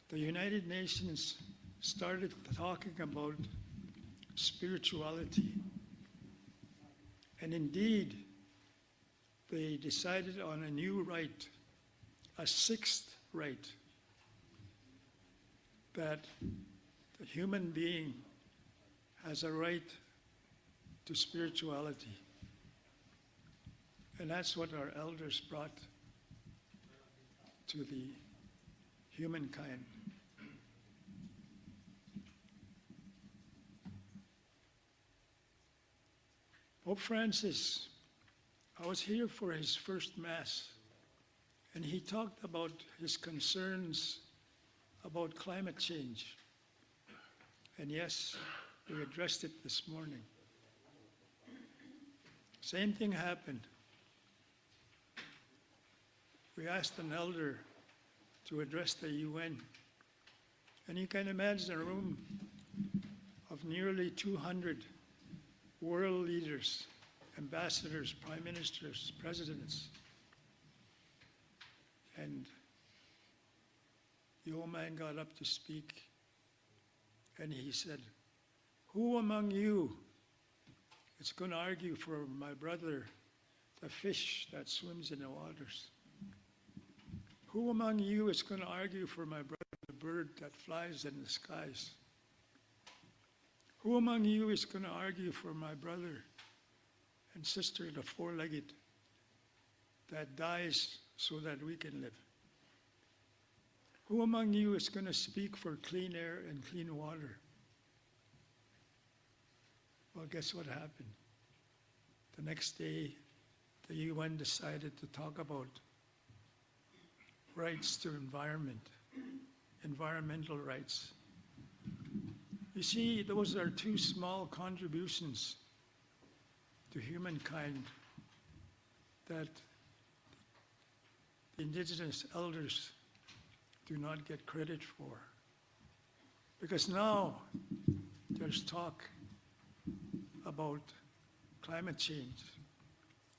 the United Nations started talking about spirituality. And indeed, they decided on a new right, a 6th right, that the human being has a right to spirituality. And that's what our elders brought to the humankind. Pope Francis, I was here for his first Mass, and he talked about his concerns about climate change. And yes, we addressed it this morning. Same thing happened. We asked an elder to address the UN. And you can imagine a room of nearly 200 world leaders, ambassadors, prime ministers, presidents. And the old man got up to speak, and he said, "Who among you is going to argue for my brother, the fish that swims in the waters? Who among you is going to argue for my brother, the bird that flies in the skies? Who among you is going to argue for my brother and sister, the four-legged, that dies so that we can live? Who among you is going to speak for clean air and clean water?" Well, guess what happened? The next day, the UN decided to talk about rights to environment, environmental rights. You see, those are two small contributions to humankind that the indigenous elders do not get credit for. Because now there's talk about climate change,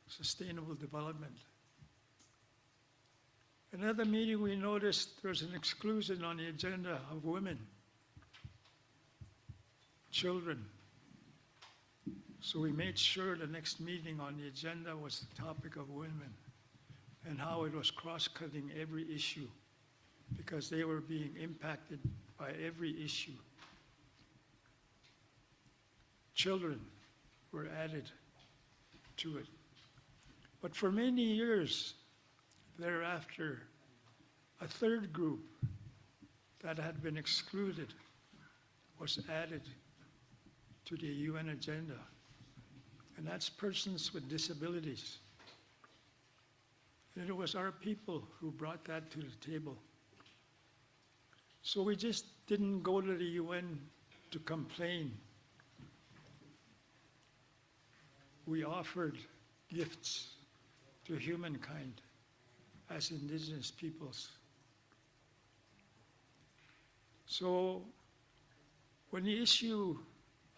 sustainable development. Another meeting we noticed there's an exclusion on the agenda of women, children. So we made sure the next meeting on the agenda was the topic of women and how it was cross-cutting every issue because they were being impacted by every issue. Children were added to it. But for many years thereafter, a third group that had been excluded was added to the UN agenda, and that's persons with disabilities. And it was our people who brought that to the table. So we just didn't go to the UN to complain. We offered gifts to humankind as indigenous peoples. So when the issue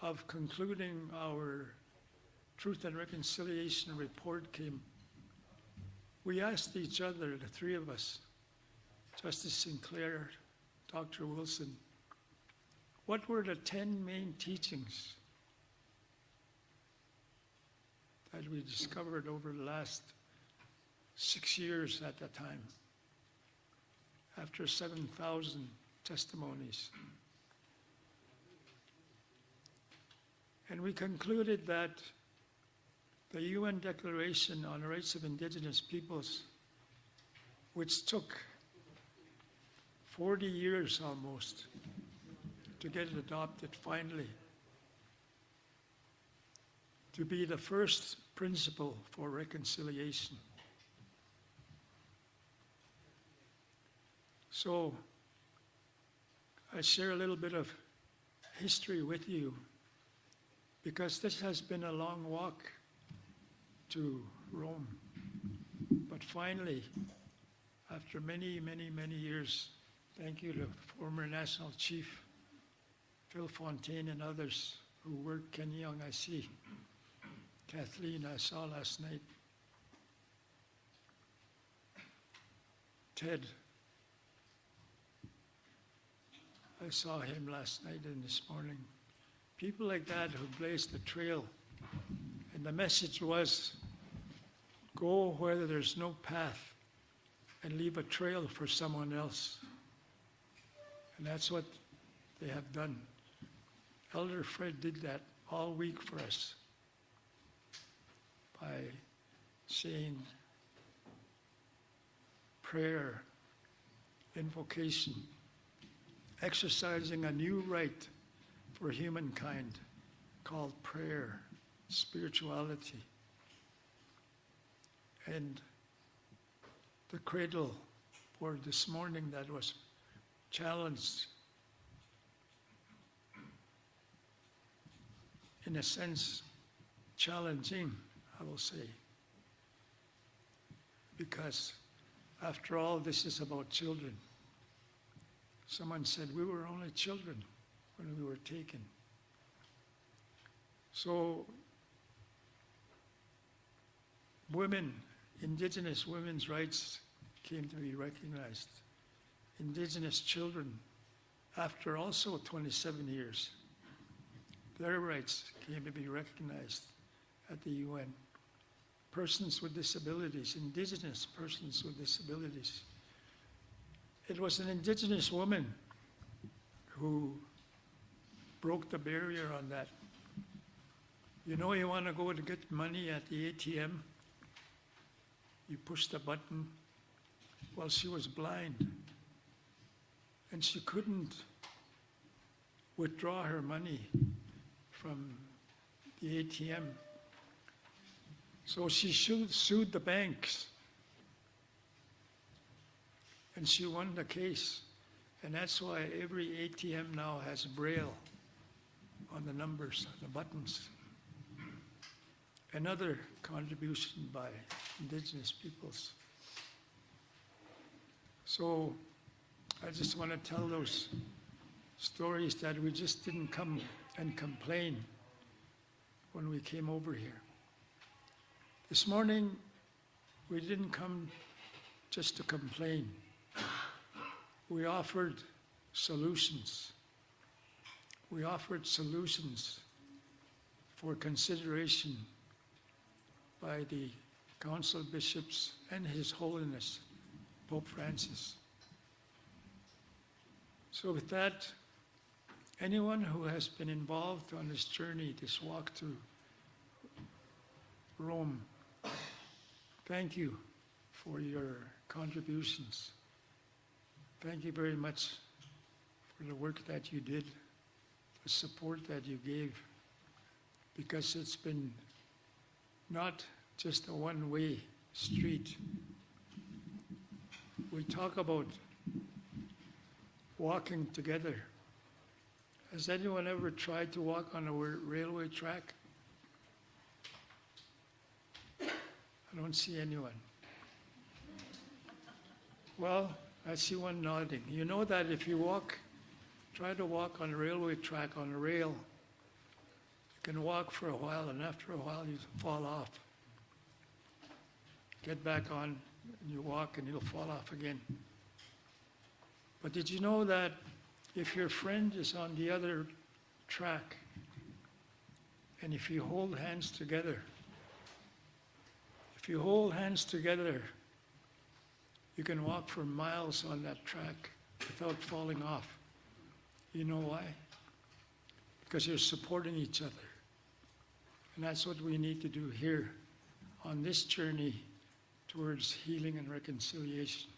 of concluding our Truth and Reconciliation report came, we asked each other, the three of us, Justice Sinclair, Dr. Wilson, what were the 10 main teachings that we discovered over the last 6 years at that time, after 7,000 testimonies? And we concluded that the UN Declaration on the Rights of Indigenous Peoples, which took 40 years almost to get it adopted finally, to be the first principle for reconciliation. So I share a little bit of history with you because this has been a long walk to Rome. But finally, after many, many, many years, thank you to former National Chief Phil Fontaine and others who worked, Ken Young, I see. Kathleen, I saw last night. Ted, I saw him last night and this morning. People like that who blazed the trail. And the message was, go where there's no path and leave a trail for someone else. And that's what they have done. Elder Fred did that all week for us by saying prayer, invocation, exercising a new right for humankind called prayer, spirituality. And the cradle for this morning that was challenged, in a sense, challenging, I will say. Because after all, this is about children. Someone said we were only children when we were taken. So women, Indigenous women's rights came to be recognized. Indigenous children, after also 27 years, their rights came to be recognized at the UN. Persons with disabilities, Indigenous persons with disabilities. It was an Indigenous woman who broke the barrier on that. You know, you want to go to get money at the ATM, you push the button. Well, she was blind, and she couldn't withdraw her money from the ATM. So she sued the banks, and she won the case. And that's why every ATM now has Braille on the numbers, the buttons. Another contribution by Indigenous peoples. So I just want to tell those stories that we just didn't come and complain when we came over here. This morning, we didn't come just to complain. We offered solutions. We offered solutions for consideration by the Council of Bishops and His Holiness, Pope Francis. So with that, anyone who has been involved on this journey, this walk to Rome, thank you for your contributions. Thank you very much for the work that you did, the support that you gave, because it's been not just a one-way street. We talk about walking together. Has anyone ever tried to walk on a railway track? I don't see anyone. Well, I see one nodding. You know that if you try to walk on a railway track on a rail, you can walk for a while, and after a while you fall off. Get back on, and you walk, and you'll fall off again. But did you know that if your friend is on the other track, and if you hold hands together, you can walk for miles on that track without falling off. You know why? Because you're supporting each other. And that's what we need to do here on this journey towards healing and reconciliation.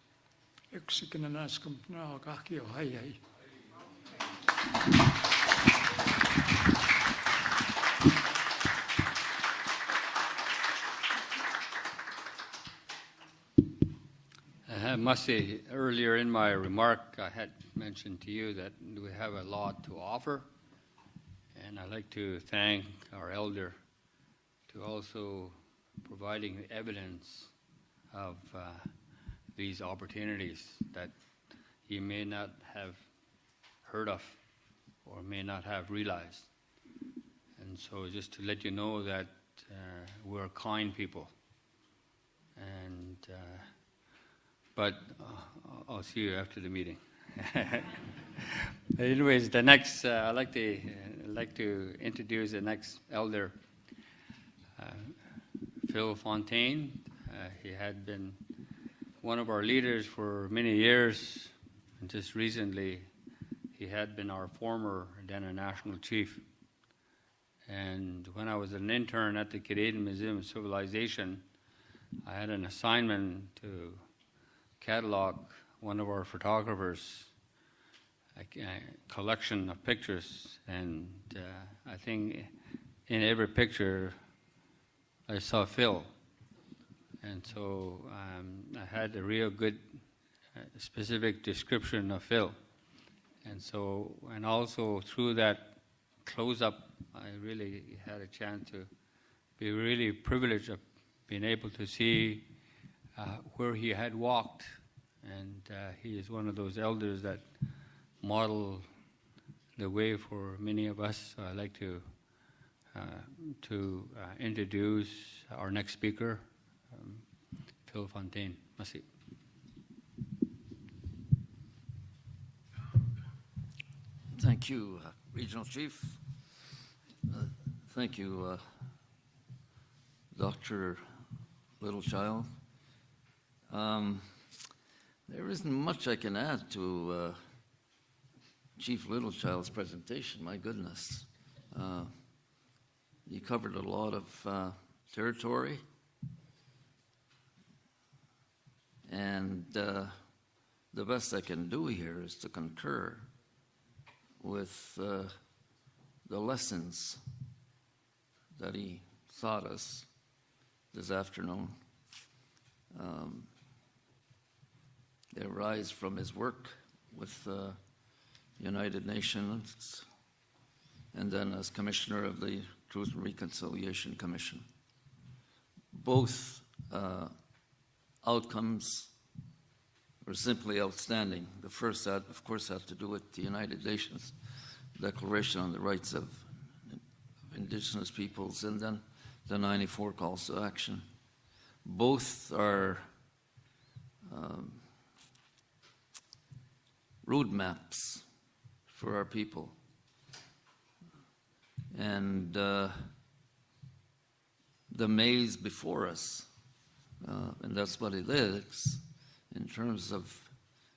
I must say, earlier in my remark, I had mentioned to you that we have a lot to offer, and I'd like to thank our elder to also providing evidence of these opportunities that he may not have heard of or may not have realized. And so just to let you know that we're kind people. And but I'll see you after the meeting. Anyways, the next I'd like to introduce the next elder, Phil Fontaine. He had been one of our leaders for many years, and just recently he had been our former then national chief. And when I was an intern at the Canadian Museum of Civilization, I had an assignment to catalog one of our photographers' a collection of pictures, and I think in every picture I saw Phil. And so I had a real good specific description of Phil. And so, and also through that close-up, I really had a chance to be really privileged of being able to see where he had walked. And he is one of those elders that model the way for many of us. So I'd like to introduce our next speaker, Phil Fontaine. Merci. Thank you, Regional Chief. Thank you, Dr. Littlechild. There isn't much I can add to Chief Littlechild's presentation. My goodness. He covered a lot of territory, and the best I can do here is to concur with the lessons that he taught us this afternoon. They arise from his work with the United Nations and then as Commissioner of the Truth and Reconciliation Commission. Both outcomes were simply outstanding. The first, of course, had to do with the United Nations Declaration on the Rights of Indigenous Peoples, and then the 94 calls to action. Both are roadmaps for our people. And the maze before us, and that's what it is, in terms of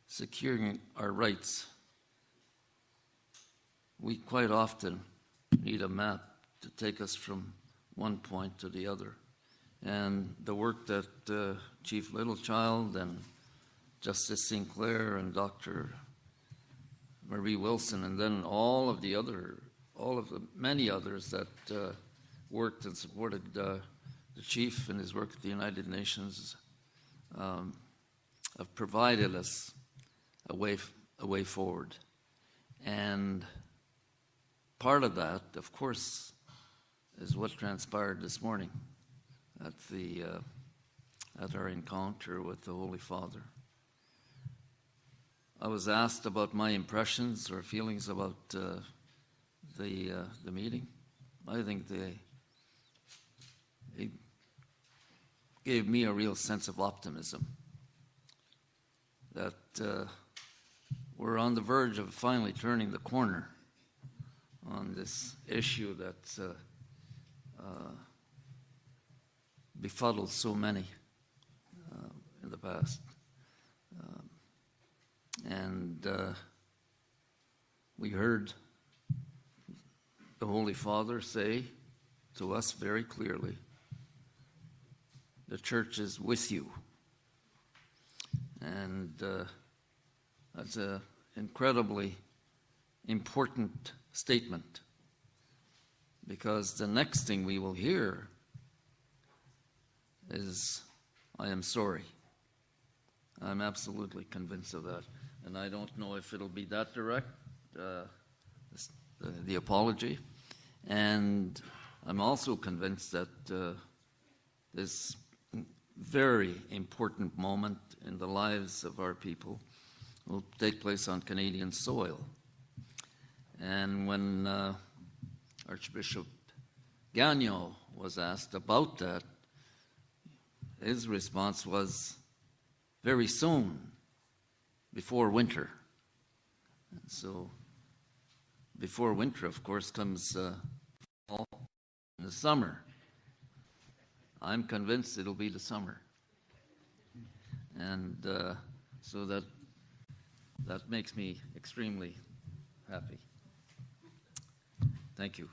securing our rights. We quite often need a map to take us from one point to the other. And the work that Chief Littlechild and Justice Sinclair and Dr. Marie Wilson, and then all of the many others that worked and supported the Chief in his work at the United Nations have provided us a way forward. And part of that, of course, is what transpired this morning at our encounter with the Holy Father. I was asked about my impressions or feelings about the meeting. I think it gave me a real sense of optimism that we're on the verge of finally turning the corner on this issue that befuddled so many in the past. And we heard the Holy Father say to us very clearly, the Church is with you. And that's an incredibly important statement, because the next thing we will hear is, I am sorry. I'm absolutely convinced of that. And I don't know if it'll be that direct, the apology. And I'm also convinced that this very important moment in the lives of our people will take place on Canadian soil. And when Archbishop Gagnon was asked about that, his response was, very soon, before winter. And so before winter, of course, comes fall and the summer. I'm convinced it'll be the summer. And so that makes me extremely happy. Thank you.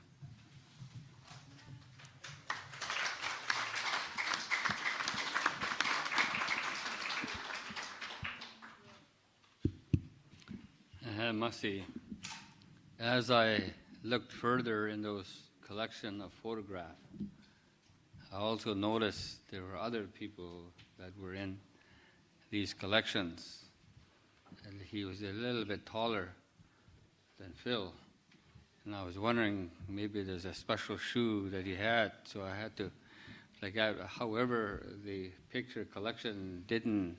Merci. As I looked further in those collection of photographs, I also noticed there were other people that were in these collections. And he was a little bit taller than Phil. And I was wondering, maybe there's a special shoe that he had, so I had to, however, the picture collection didn't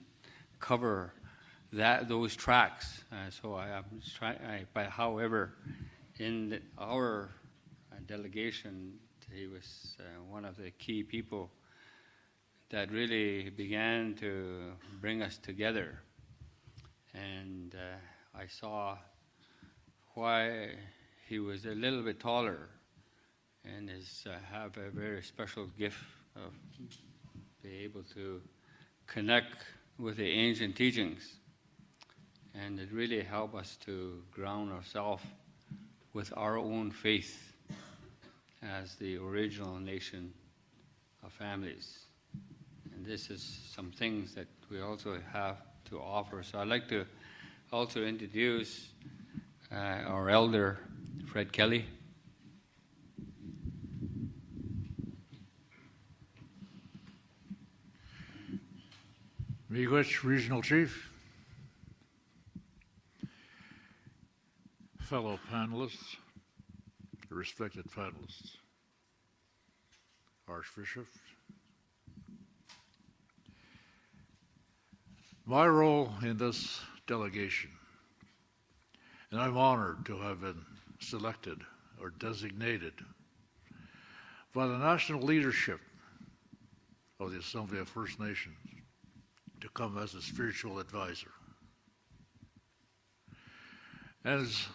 cover those tracks. So I'm trying, but however, in our delegation, he was one of the key people that really began to bring us together. And I saw why he was a little bit taller and have a very special gift of being able to connect with the ancient teachings. And it really helped us to ground ourselves with our own faith as the original nation of families. And this is some things that we also have to offer. So I'd like to also introduce our elder, Fred Kelly. Miigwech Regional Chief, fellow panelists, respected panelists, Archbishop. My role in this delegation, and I'm honored to have been selected or designated by the national leadership of the Assembly of First Nations to come as a spiritual advisor. And it's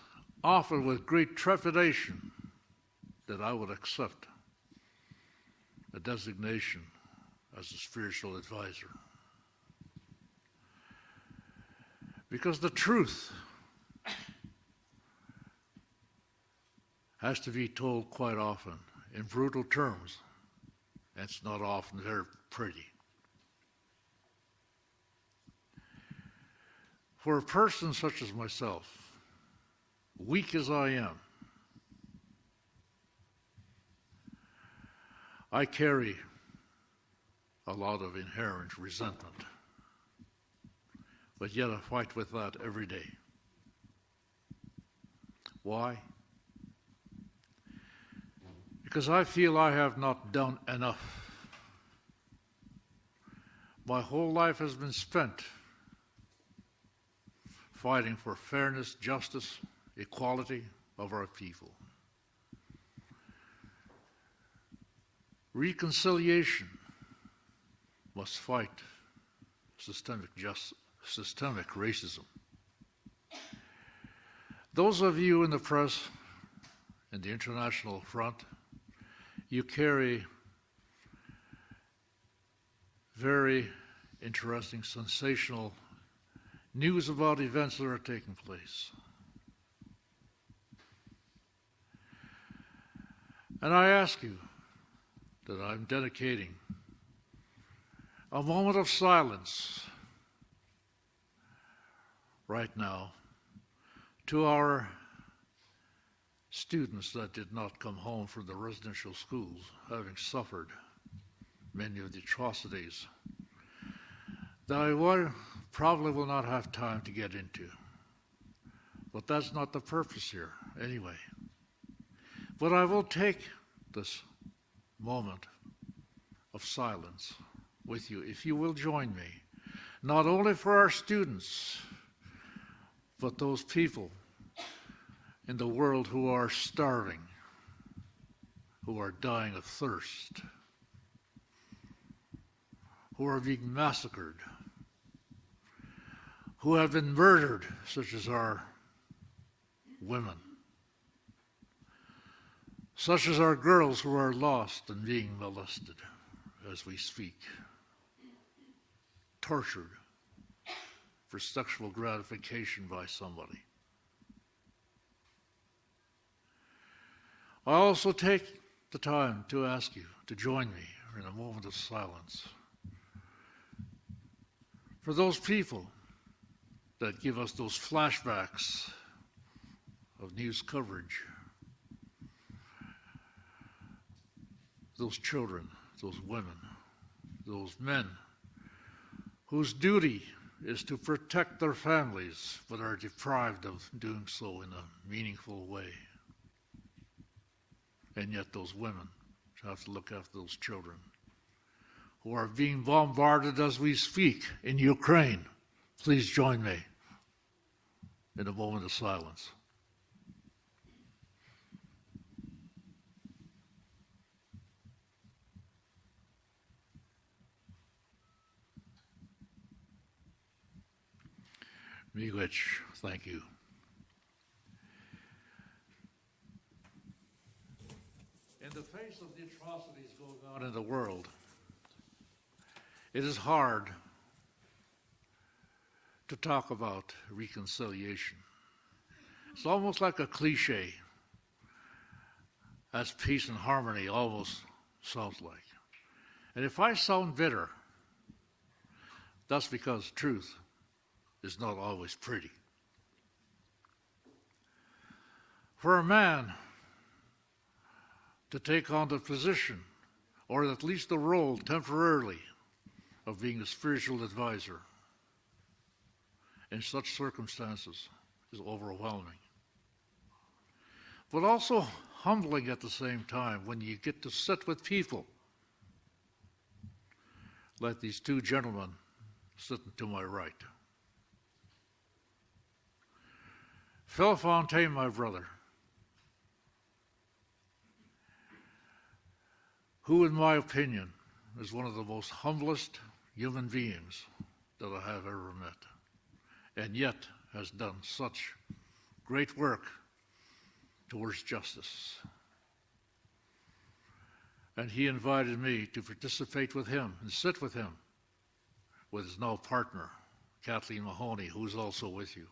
often with great trepidation that I would accept a designation as a spiritual advisor. Because the truth has to be told quite often in brutal terms, and it's not often very pretty. For a person such as myself, weak as I am, I carry a lot of inherent resentment, but yet I fight with that every day. Why? Because I feel I have not done enough. My whole life has been spent fighting for fairness, justice, equality of our people. Reconciliation must fight systemic racism. Those of you in the press and the international front, you carry very interesting, sensational news about events that are taking place. And I ask you that I'm dedicating a moment of silence right now to our students that did not come home from the residential schools, having suffered many of the atrocities that I probably will not have time to get into. But that's not the purpose here, anyway. But I will take this moment of silence with you, if you will join me, not only for our students, but those people in the world who are starving, who are dying of thirst, who are being massacred, who have been murdered, such as our women, such as our girls who are lost and being molested as we speak, tortured for sexual gratification by somebody. I also take the time to ask you to join me in a moment of silence for those people that give us those flashbacks of news coverage, those children, those women, those men whose duty is to protect their families, but are deprived of doing so in a meaningful way. And yet those women have to look after those children who are being bombarded as we speak in Ukraine. Please join me in a moment of silence. Miigwech, thank you. In the face of the atrocities going on in the world, it is hard to talk about reconciliation. It's almost like a cliche, as peace and harmony almost sounds like. And if I sound bitter, that's because truth is not always pretty. For a man to take on the position, or at least the role temporarily, of being a spiritual advisor in such circumstances is overwhelming. But also humbling at the same time when you get to sit with people like these two gentlemen sitting to my right. Phil Fontaine, my brother, who in my opinion is one of the most humblest human beings that I have ever met, and yet has done such great work towards justice. And he invited me to participate with him and sit with him, with his now partner, Kathleen Mahoney, who's also with you.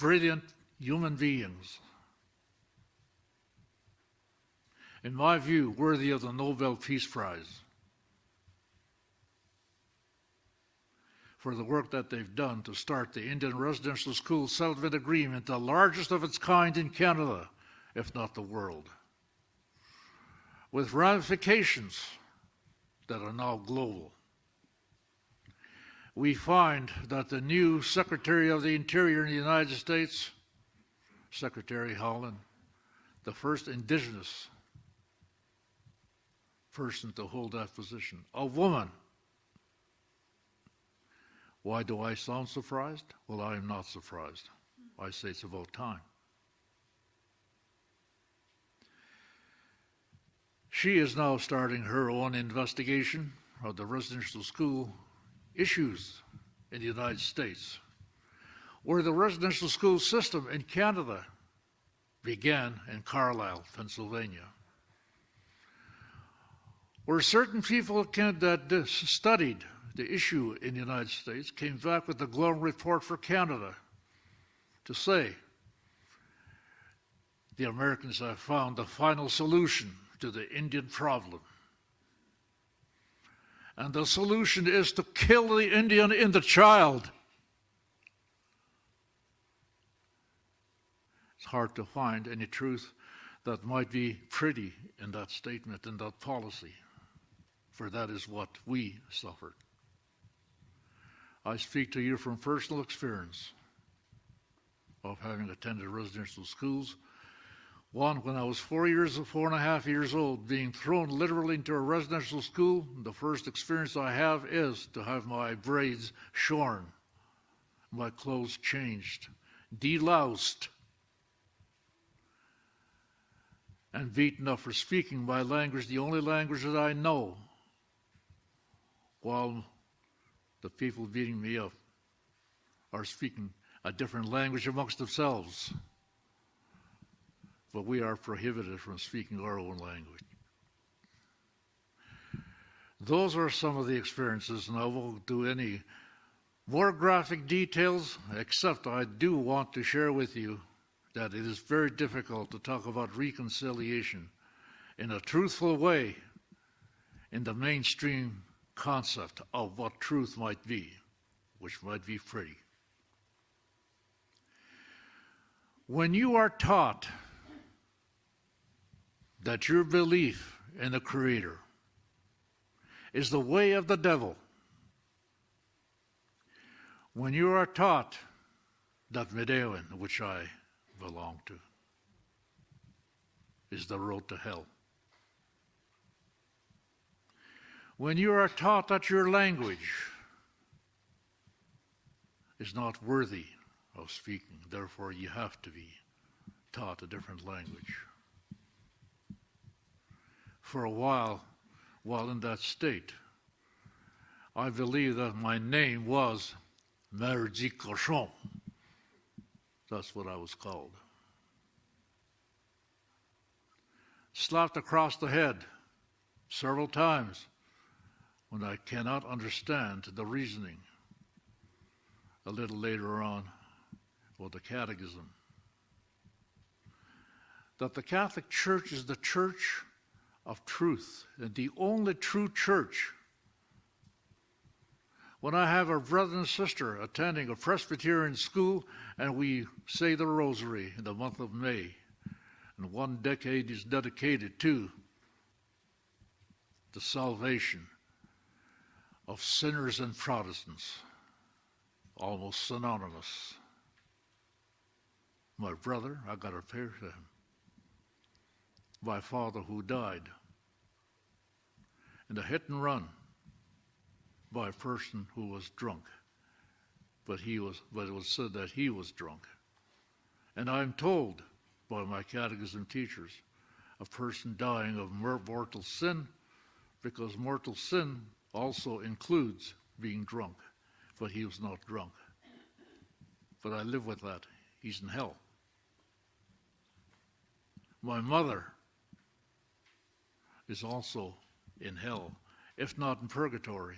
Brilliant human beings. In my view, worthy of the Nobel Peace Prize for the work that they've done to start the Indian Residential School Settlement Agreement, the largest of its kind in Canada, if not the world, with ramifications that are now global. We find that the new Secretary of the Interior in the United States, Secretary Howland, the first Indigenous person to hold that position, a woman. Why do I sound surprised? Well, I am not surprised. I say it's about time. She is now starting her own investigation of the residential school issues in the United States, where the residential school system in Canada began in Carlisle, Pennsylvania, where certain people that studied the issue in the United States came back with the glowing report for Canada to say the Americans have found the final solution to the Indian problem. And the solution is to kill the Indian in the child. It's hard to find any truth that might be pretty in that statement, in that policy, for that is what we suffered. I speak to you from personal experience of having attended residential schools. One, when I was 4.5 years old, being thrown literally into a residential school, the first experience I have is to have my braids shorn, my clothes changed, deloused, and beaten up for speaking my language, the only language that I know, while the people beating me up are speaking a different language amongst themselves. But we are prohibited from speaking our own language. Those are some of the experiences, and I won't do any more graphic details, except I do want to share with you that it is very difficult to talk about reconciliation in a truthful way in the mainstream concept of what truth might be, which might be pretty. When you are taught that your belief in the Creator is the way of the devil, When you are taught that Medewan, which I belong to, is the road to hell, when you are taught that your language is not worthy of speaking, therefore you have to be taught a different language. For a while in that state, I believe that my name was Merci Cochon. That's what I was called. Slapped across the head several times when I cannot understand the reasoning. A little later on, with the catechism, that the Catholic Church is the church of truth and the only true church. When I have a brother and sister attending a Presbyterian school and we say the Rosary in the month of May, and one decade is dedicated to the salvation of sinners and Protestants, almost synonymous. My brother, I got to pray for him. My father who died in a hit and run by a person who was drunk, but it was said that he was drunk. And I'm told by my catechism teachers, a person dying of mortal sin, because mortal sin also includes being drunk, but he was not drunk. But I live with that. He's in hell. My mother is also in hell, if not in purgatory.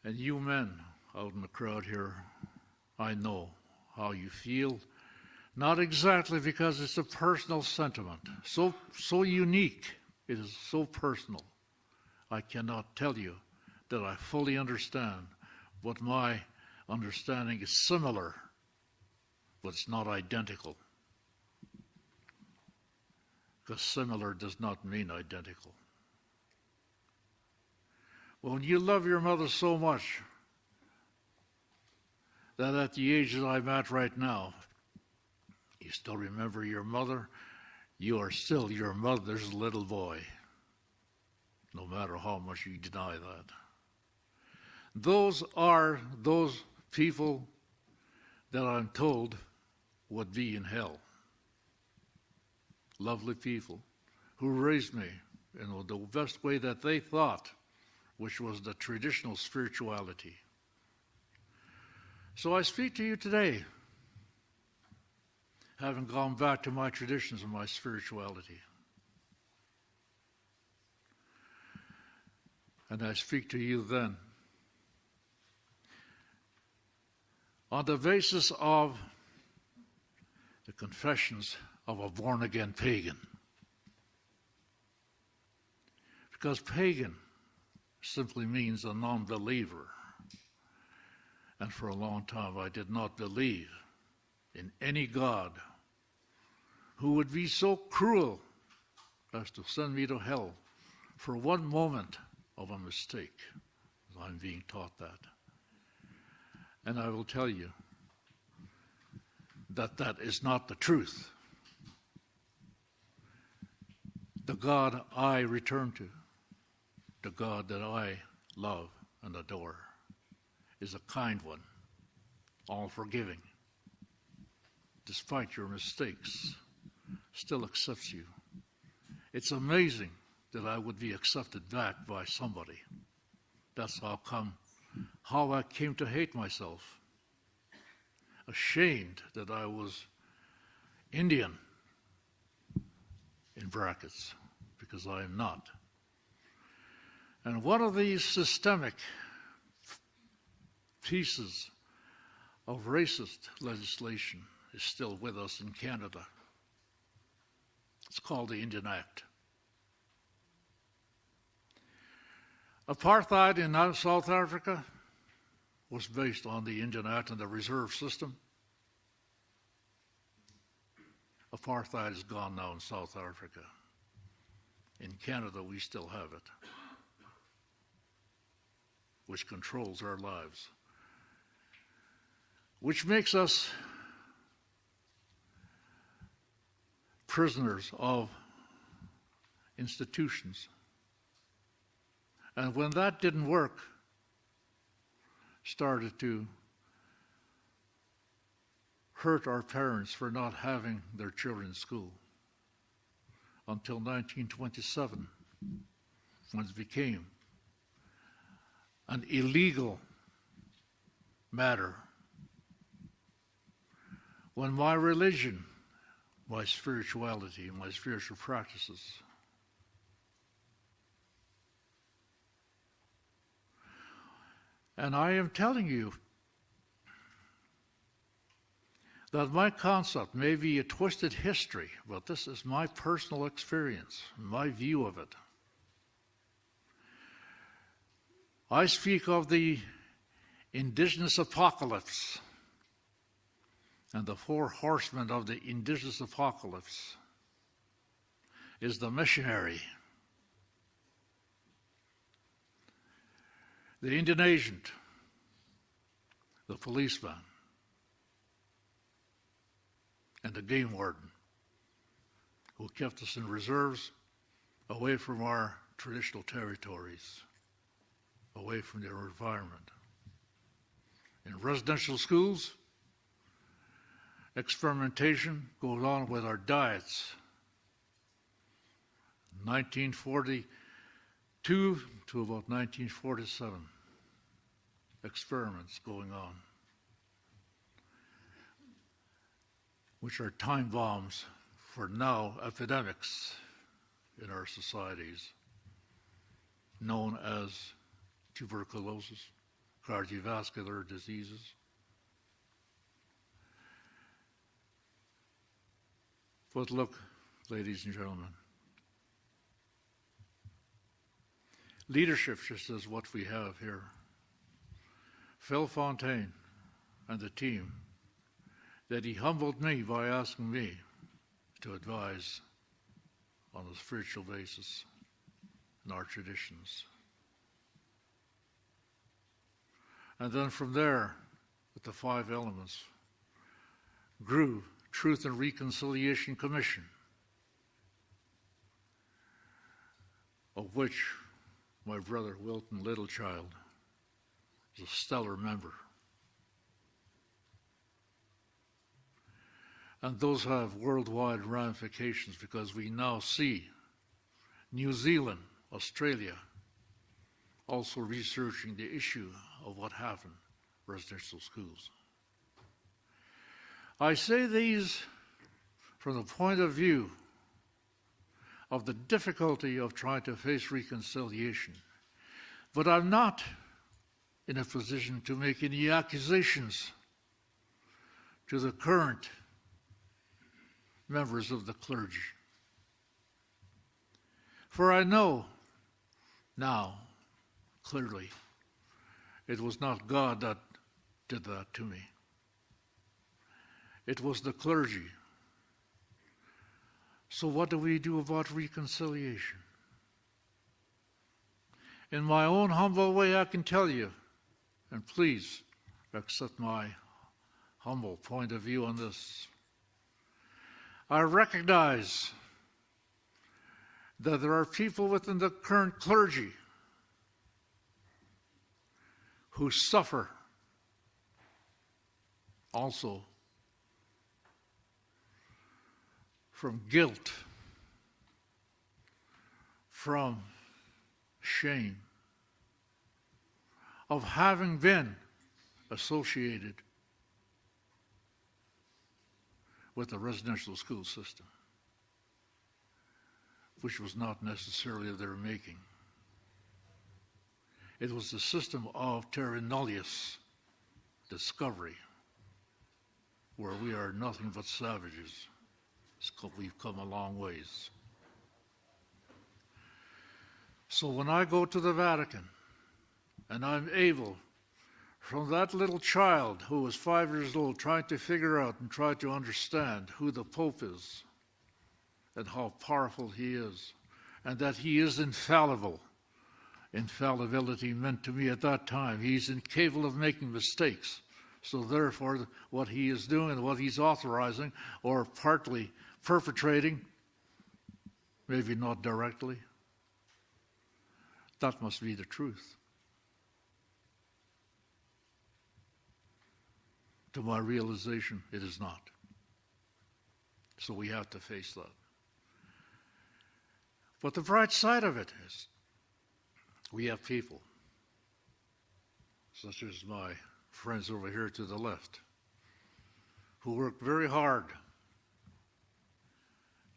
And you men out in the crowd here, I know how you feel. Not exactly because it's a personal sentiment. So unique. It is so personal. I cannot tell you that I fully understand, but my understanding is similar, but it's not identical. Because similar does not mean identical. When you love your mother so much that at the age that I'm at right now, you still remember your mother, you are still your mother's little boy, no matter how much you deny that. Those are those people that I'm told would be in hell. Lovely people who raised me in the best way that they thought, which was the traditional spirituality. So I speak to you today, having gone back to my traditions and my spirituality. And I speak to you then on the basis of the confessions of a born-again pagan. Because pagan simply means a non-believer. And for a long time I did not believe in any God who would be so cruel as to send me to hell for one moment of a mistake. I'm being taught that. And I will tell you that that is not the truth. The God I return to, the God that I love and adore, is a kind one, all forgiving. Despite your mistakes, still accepts you. It's amazing that I would be accepted back by somebody. That's how I came to hate myself. Ashamed that I was Indian, in brackets, because I am not. And one of these systemic pieces of racist legislation is still with us in Canada. It's called the Indian Act. Apartheid in South Africa was based on the Indian Act and the reserve system. Apartheid is gone now in South Africa. In Canada, we still have it. which controls our lives, which makes us prisoners of institutions. And when that didn't work, started to hurt our parents for not having their children in school until 1927, when it became an illegal matter, when my religion, my spirituality, my spiritual practices and I am telling you that my concept may be a twisted history, but this is my personal experience, my view of it. I speak of the indigenous apocalypse, and the four horsemen of the indigenous apocalypse is the missionary, the Indian agent, the policeman, and the game warden, who kept us in reserves, away from our traditional territories, away from their environment. In residential schools, experimentation goes on with our diets. 1942 to about 1947, experiments going on, which are time bombs for now epidemics in our societies, known as tuberculosis, cardiovascular diseases. But look, ladies and gentlemen, leadership just is what we have here. Phil Fontaine and the team, that he humbled me by asking me to advise on a spiritual basis in our traditions. And then from there, with the 5 elements, grew Truth and Reconciliation Commission, of which my brother Wilton Littlechild is a stellar member. And those have worldwide ramifications, because we now see New Zealand, Australia, also researching the issue of what happened in residential schools. I say these from the point of view of the difficulty of trying to face reconciliation, but I'm not in a position to make any accusations to the current members of the clergy. For I know now, clearly, it was not God that did that to me. It was the clergy. So what do we do about reconciliation? In my own humble way, I can tell you, and please accept my humble point of view on this. I recognize that there are people within the current clergy who suffer also from guilt, from shame of having been associated with the residential school system, which was not necessarily of their making. It was the system of terra nullius, discovery, where we are nothing but savages. We've come a long ways. So when I go to the Vatican, and I'm able, from that little child who was 5 years old, trying to figure out and try to understand who the Pope is and how powerful he is, and that he is infallible infallibility meant to me at that time. He's incapable of making mistakes. So therefore, what he is doing, what he's authorizing, or partly perpetrating, maybe not directly, that must be the truth. To my realization, it is not. So we have to face that. But the bright side of it is, we have people, such as my friends over here to the left, who worked very hard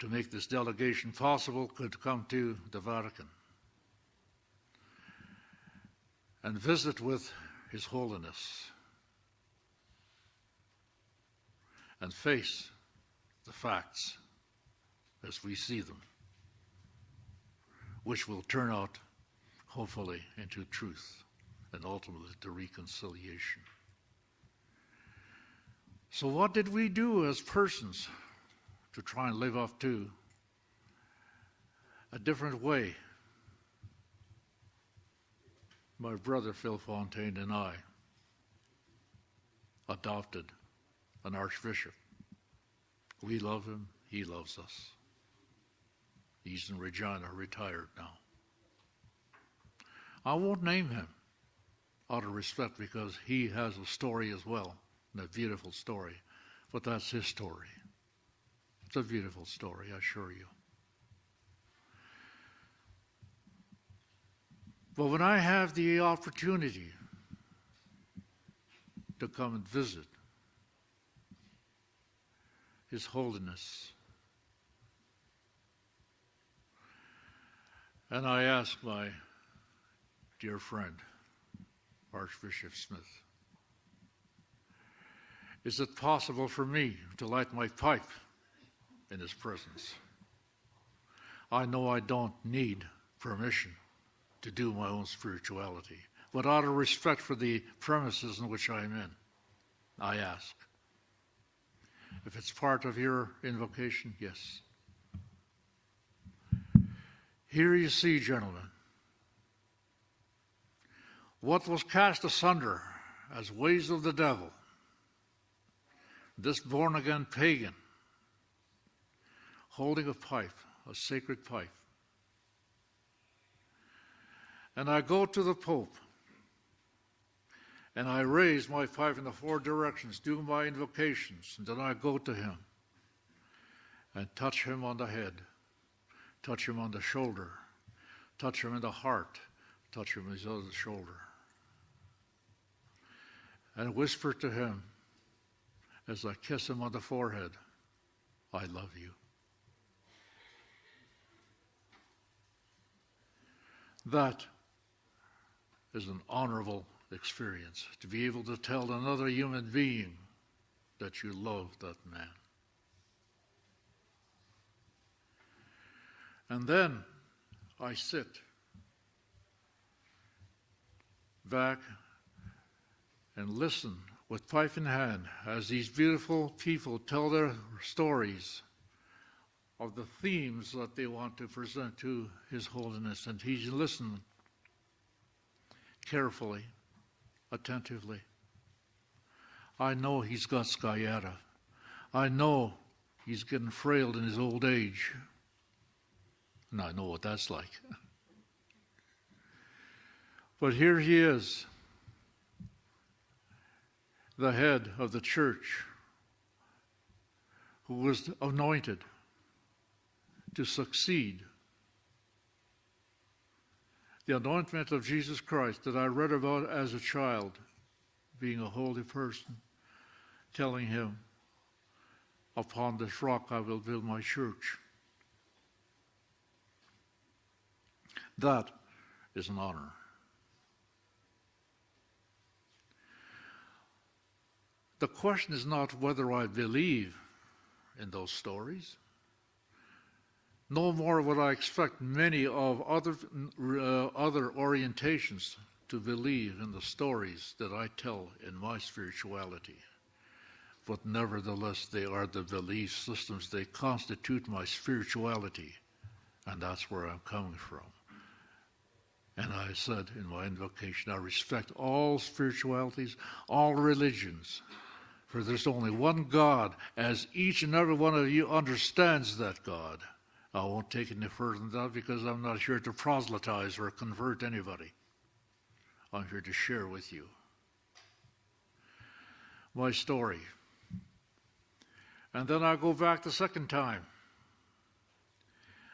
to make this delegation possible, could come to the Vatican and visit with His Holiness and face the facts as we see them, which will turn out, hopefully, into truth and ultimately to reconciliation. So what did we do as persons to try and live up to a different way? My brother Phil Fontaine and I adopted an archbishop. We love him, he loves us. He's in Regina, retired now. I won't name him out of respect because he has a story as well, and a beautiful story. But that's his story. It's a beautiful story, I assure you. But when I have the opportunity to come and visit His Holiness, and I ask my dear friend, Archbishop Smith, is it possible for me to light my pipe in his presence? I know I don't need permission to do my own spirituality, but out of respect for the premises in which I'm in, I ask. If it's part of your invocation, yes. Here you see, gentlemen, what was cast asunder as ways of the devil, this born-again pagan holding a pipe, a sacred pipe. And I go to the Pope, and I raise my pipe in the four directions, do my invocations, and then I go to him and touch him on the head, touch him on the shoulder, touch him in the heart, touch him on his other shoulder, and whisper to him as I kiss him on the forehead, I love you. That is an honorable experience, to be able to tell another human being that you love that man. And then I sit back and listen with pipe in hand as these beautiful people tell their stories of the themes that they want to present to His Holiness. And he's listening carefully, attentively. I know he's got sciatica. I know he's getting frail in his old age. And I know what that's like. But here he is, the head of the church, who was anointed to succeed. The anointment of Jesus Christ that I read about as a child, being a holy person, telling him, upon this rock I will build my church. That is an honor. The question is not whether I believe in those stories. No more would I expect many of other orientations to believe in the stories that I tell in my spirituality. But nevertheless, they are the belief systems. They constitute my spirituality. And that's where I'm coming from. And I said in my invocation, I respect all spiritualities, all religions, for there's only one God, as each and every one of you understands that God. I won't take it any further than that because I'm not here to proselytize or convert anybody. I'm here to share with you my story. And then I go back the second time.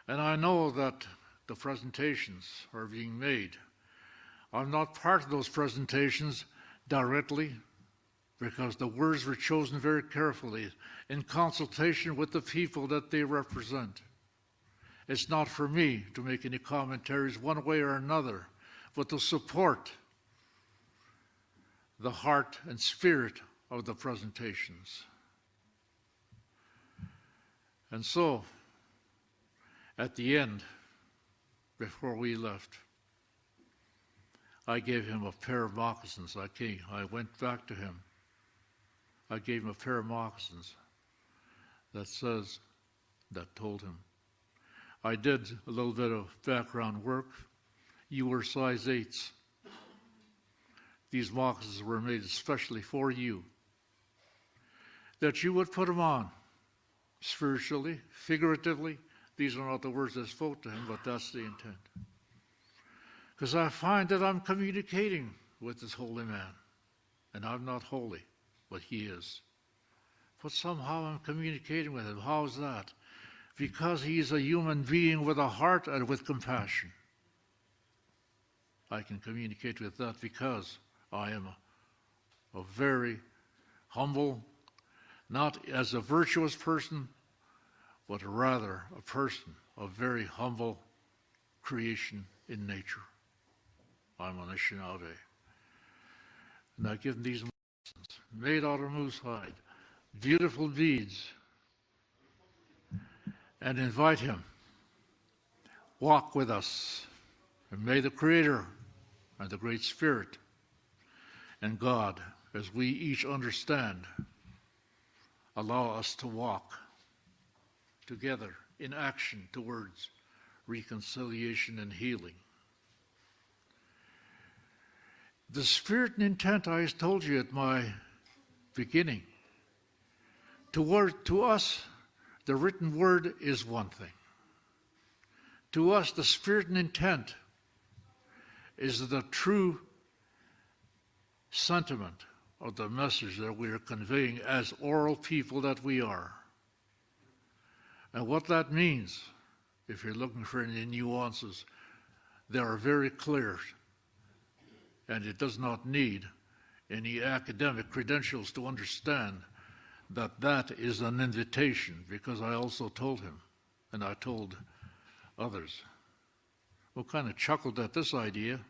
And I know that the presentations are being made. I'm not part of those presentations directly because the words were chosen very carefully in consultation with the people that they represent. It's not for me to make any commentaries one way or another, but to support the heart and spirit of the presentations. And so, at the end, before we left, I gave him a pair of moccasins. I went back to him. I gave him a pair of moccasins that told him, I did a little bit of background work. You were size 8s. These moccasins were made especially for you, that you would put them on spiritually, figuratively. These are not the words I spoke to him, but that's the intent. Because I find that I'm communicating with this holy man, and I'm not holy, but he is. But somehow I'm communicating with him. How is that? Because he is a human being with a heart and with compassion. I can communicate with that because I am a very humble, not as a virtuous person, but rather a person of very humble creation in nature. I'm an Anishinaabe. And I give him these moccasins made out of moose hide, beautiful beads, and invite him, walk with us, and may the Creator and the Great Spirit and God, as we each understand, allow us to walk together in action towards reconciliation and healing. The spirit and intent I told you at my beginning, to us, the written word is one thing. To us, the spirit and intent is the true sentiment of the message that we are conveying as oral people that we are. And what that means, if you're looking for any nuances, they are very clear. And it does not need any academic credentials to understand that that is an invitation, because I also told him, and I told others, who kind of chuckled at this idea,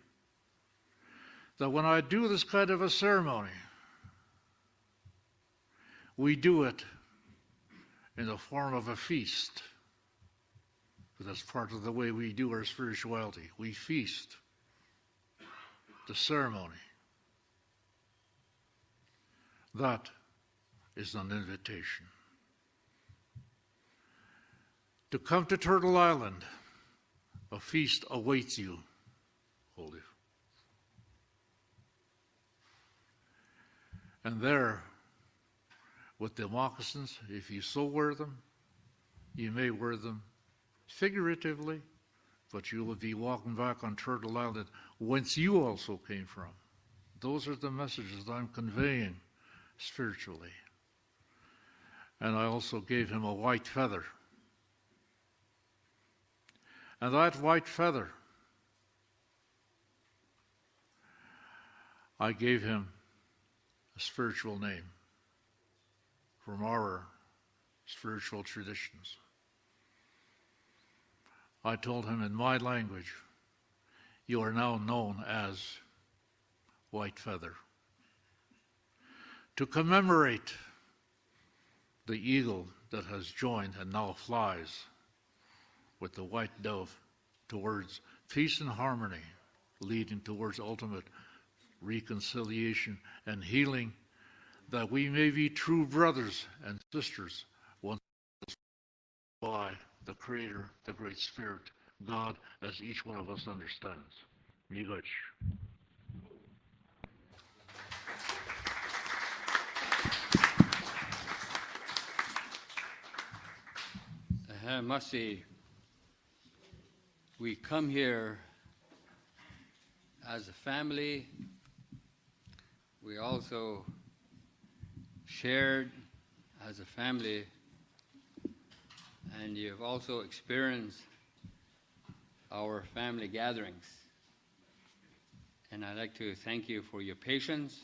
that when I do this kind of a ceremony, we do it in the form of a feast. Because that's part of the way we do our spirituality. We feast the ceremony. That is an invitation. To come to Turtle Island, a feast awaits you, holy. And there, with the moccasins, if you so wear them, you may wear them figuratively, but you will be walking back on Turtle Island, whence you also came from. Those are the messages I'm conveying spiritually. And I also gave him a white feather. And that white feather, I gave him a spiritual name from our spiritual traditions. I told him in my language, you are now known as White Feather. To commemorate the eagle that has joined and now flies with the white dove towards peace and harmony, leading towards ultimate reconciliation and healing, that we may be true brothers and sisters once by the Creator, the Great Spirit, God, as each one of us understands. delegates. I must say, we come here as a family. We also shared as a family, and you've also experienced our family gatherings. And I'd like to thank you for your patience,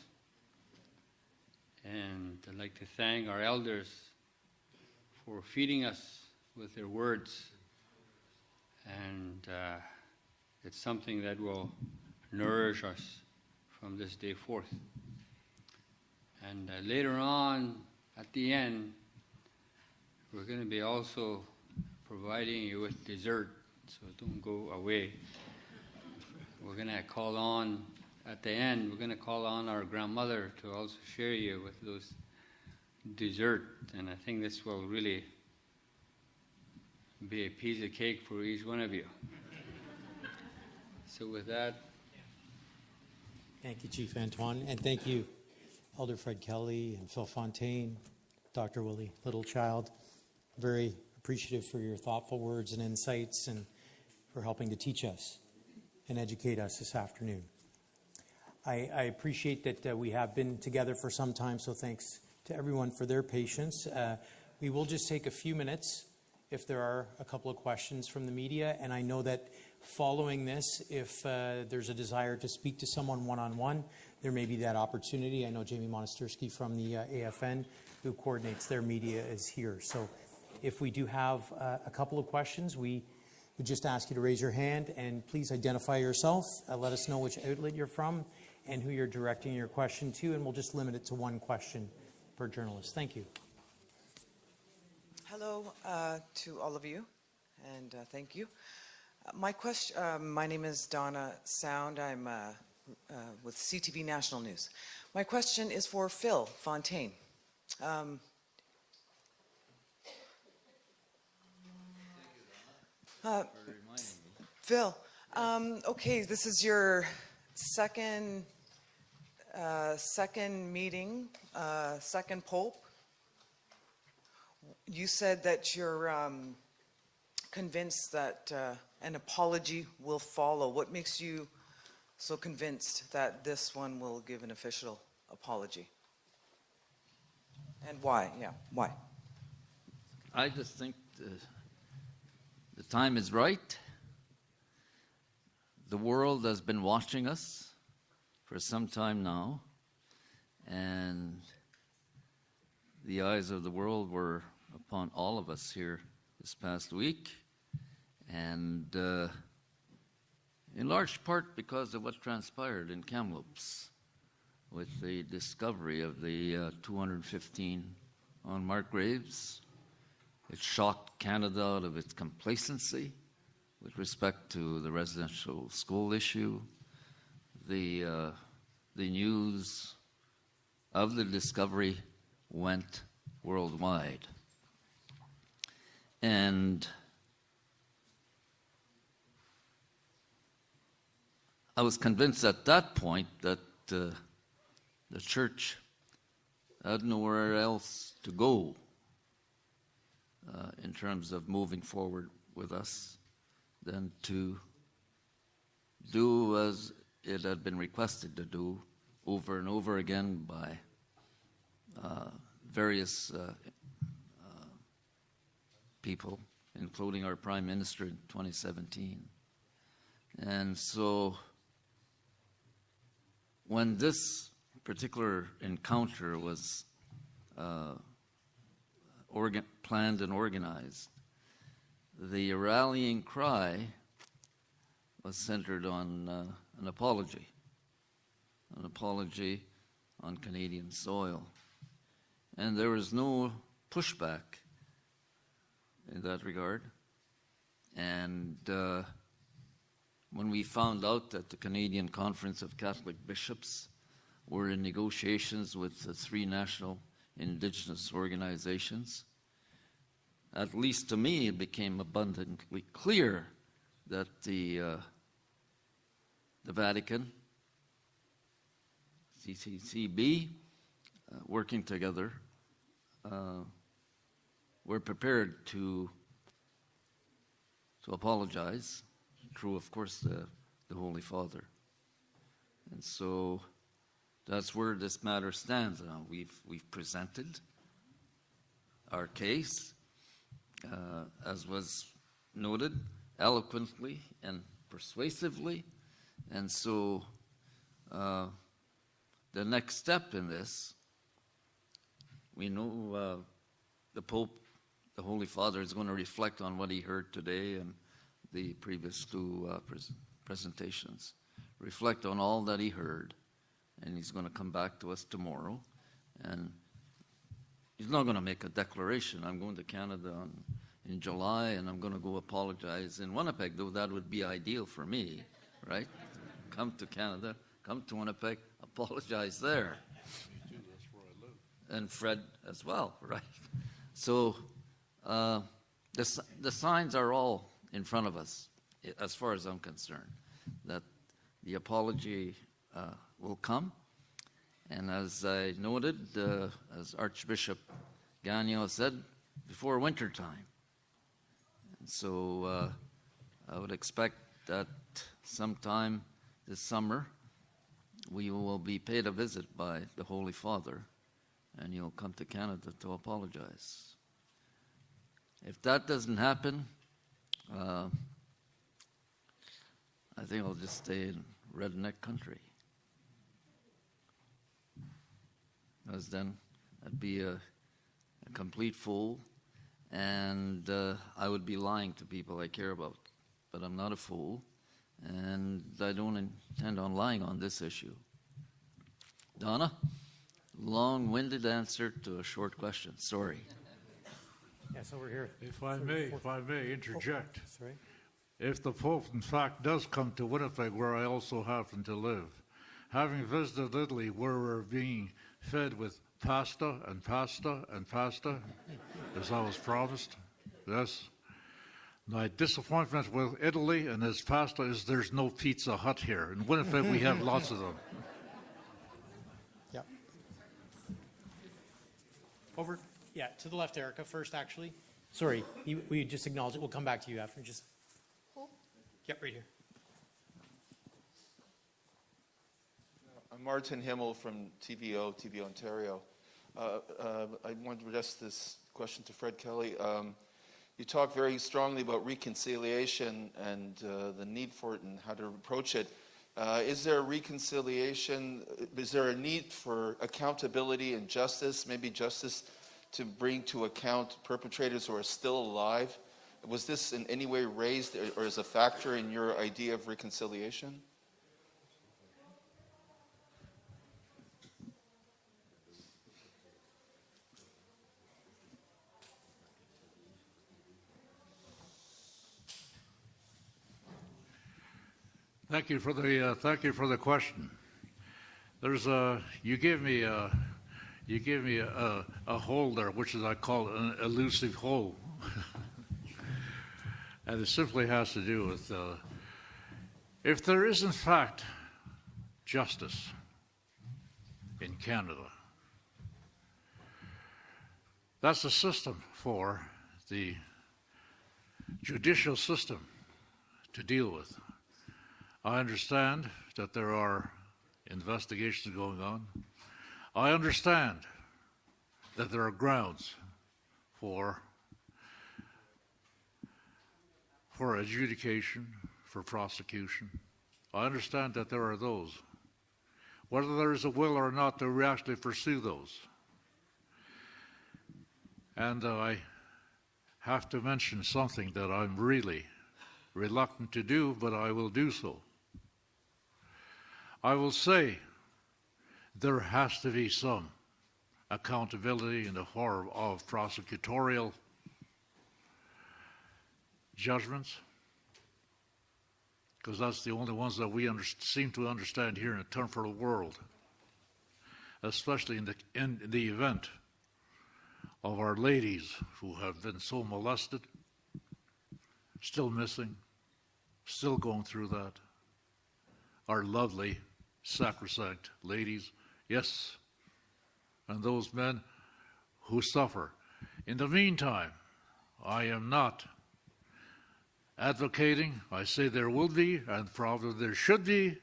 and I'd like to thank our elders for feeding us with their words, and it's something that will nourish us from this day forth. And later on, at the end, we're going to be also providing you with dessert, so don't go away. We're going to call on, at the end, we're going to call on our grandmother to also share you with those dessert, and I think this will really be a piece of cake for each one of you. So with that, Thank you, Chief Antoine, and thank you, Elder Fred Kelly and Phil Fontaine, Dr. Willie Littlechild. Very appreciative for your thoughtful words and insights and for helping to teach us and educate us this afternoon. I appreciate that we have been together for some time, so thanks to everyone for their patience. We will just take a few minutes if there are a couple of questions from the media, and I know that following this, if there's a desire to speak to someone one-on-one, there may be that opportunity. I know Jamie Monastersky from the AFN, who coordinates their media, is here. So if we do have a couple of questions, we would just ask you to raise your hand, and please identify yourself. Let us know which outlet you're from and who you're directing your question to, and we'll just limit it to one question per journalist. Thank you. Hello to all of you, and thank you. My question. My name is Donna Sound. I'm with CTV National News. My question is for Phil Fontaine. Phil, okay, this is your second meeting, second Pope. You said that you're convinced that an apology will follow. What makes you so convinced that this one will give an official apology? And why? Yeah, why? I just think the time is right. The world has been watching us for some time now, and the eyes of the world were upon all of us here this past week, and in large part because of what transpired in Kamloops with the discovery of the 215 unmarked graves. It shocked Canada out of its complacency with respect to the residential school issue. The news of the discovery went worldwide. And I was convinced at that point that the church had nowhere else to go in terms of moving forward with us than to do as it had been requested to do over and over again by various people, including our Prime Minister in 2017. And so when this particular encounter was planned and organized, the rallying cry was centered on an apology on Canadian soil. And there was no pushback in that regard. And when we found out that the Canadian Conference of Catholic Bishops were in negotiations with the 3 national Indigenous organizations, at least to me, it became abundantly clear that the the Vatican, CCCB, working together, we're prepared to apologize through, of course, the Holy Father. And so that's where this matter stands now. We've presented our case, as was noted, eloquently and persuasively. And so the next step in this, we know the Pope, the Holy Father, is going to reflect on what he heard today and the previous two presentations. Reflect on all that he heard, and he's going to come back to us tomorrow. And he's not going to make a declaration. I'm going to Canada in July, and I'm going to go apologize in Winnipeg, though that would be ideal for me, right? Come to Canada, come to Winnipeg, apologize there. And Fred as well, right? So the signs are all in front of us, as far as I'm concerned, that the apology will come. And as I noted, as Archbishop Gagnon said, before wintertime. And so I would expect that sometime this summer we will be paid a visit by the Holy Father, and he'll come to Canada to apologize. If that doesn't happen, I think I'll just stay in redneck country. Because then I'd be a complete fool, and I would be lying to people I care about. But I'm not a fool, and I don't intend on lying on this issue. Donna? Long-winded answer to a short question. Sorry. Yes, over here. If I may interject. Sorry. If the Pope, in fact, does come to Winnipeg, where I also happen to live, having visited Italy, where we're being fed with pasta and pasta and pasta, as I was promised, yes. My disappointment with Italy and its pasta is there's no Pizza Hut here. In Winnipeg, we have lots of them. Yeah. Over, yeah, to the left, Erica, first, actually. Sorry, we just acknowledged it. We'll come back to you after. Just, yep, right here. I'm Martin Himmel from TV Ontario. I wanted to address this question to Fred Kelly. You talk very strongly about reconciliation and the need for it and how to approach it. Is there reconciliation? Is there a need for accountability and justice, maybe justice to bring to account perpetrators who are still alive? Was this in any way raised or as a factor in your idea of reconciliation? Thank you for the question. There's you gave me a hole there, which is I call an elusive hole, and it simply has to do with if there is in fact justice in Canada. That's a system for the judicial system to deal with. I understand that there are investigations going on. I understand that there are grounds for adjudication, for prosecution. I understand that there are those. Whether there is a will or not to actually pursue those. And I have to mention something that I'm really reluctant to do, but I will do so. I will say there has to be some accountability in the form of prosecutorial judgments, because that's the only ones that we seem to understand here in the temporal world, especially in the event of our ladies who have been so molested, still missing, still going through that. our lovely, sacrosanct ladies, yes, and those men who suffer. In the meantime, I am not advocating. I say there will be, and probably there should be,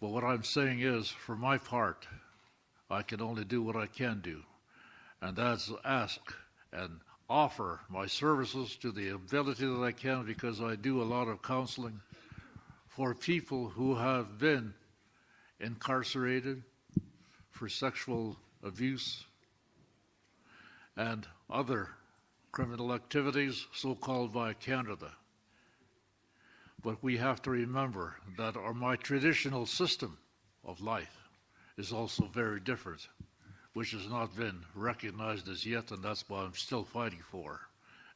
but what I'm saying is, for my part, I can only do what I can do, and that's ask and offer my services to the ability that I can, because I do a lot of counseling for people who have been incarcerated for sexual abuse and other criminal activities, so-called by Canada. But we have to remember that my traditional system of life is also very different, which has not been recognized as yet, and that's what I'm still fighting for.